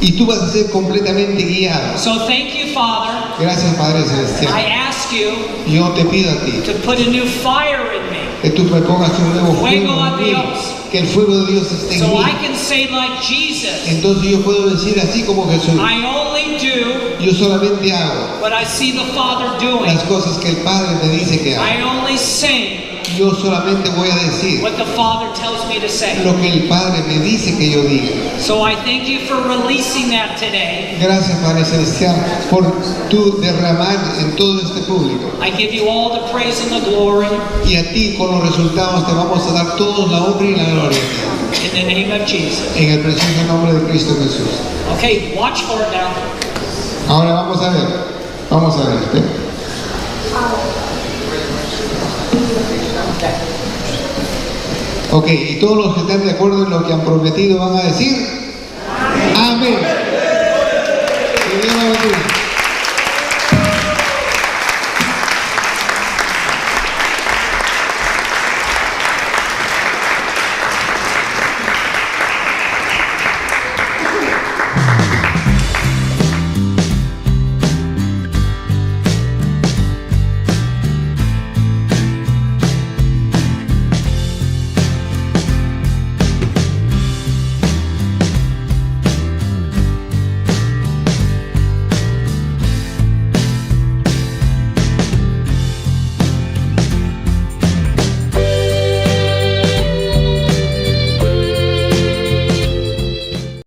Y tú vas a ser completamente guiado. So thank you, Father. Gracias, Padre I Celestial. ask you Yo te pido a ti to put a new fire in me. que tú me pongas un nuevo Fuego fuego a en mí. Dios. Que el fuego de Dios esté en So mí. I can say like Jesus, Entonces yo puedo decir así como Jesús. I only do Yo solamente hago what I see the Father doing. las cosas que el Padre me dice que haga. I only sing Yo solamente voy a decir what the Father tells me to say. lo que el Padre me dice que yo diga. So I thank you for releasing that today. Gracias, Padre Celestial, por tu derramar en todo este público. I give you all the praise and the glory Y a ti, con los resultados, te vamos a dar todos la honra y la gloria. in the name of Jesus. En el precioso nombre de Cristo Jesús. Okay, watch for it now. Ahora vamos a ver. Vamos a ver. Espera. Ok, y todos los que están de acuerdo en lo que han prometido van a decir amén. Que Dios los bendiga.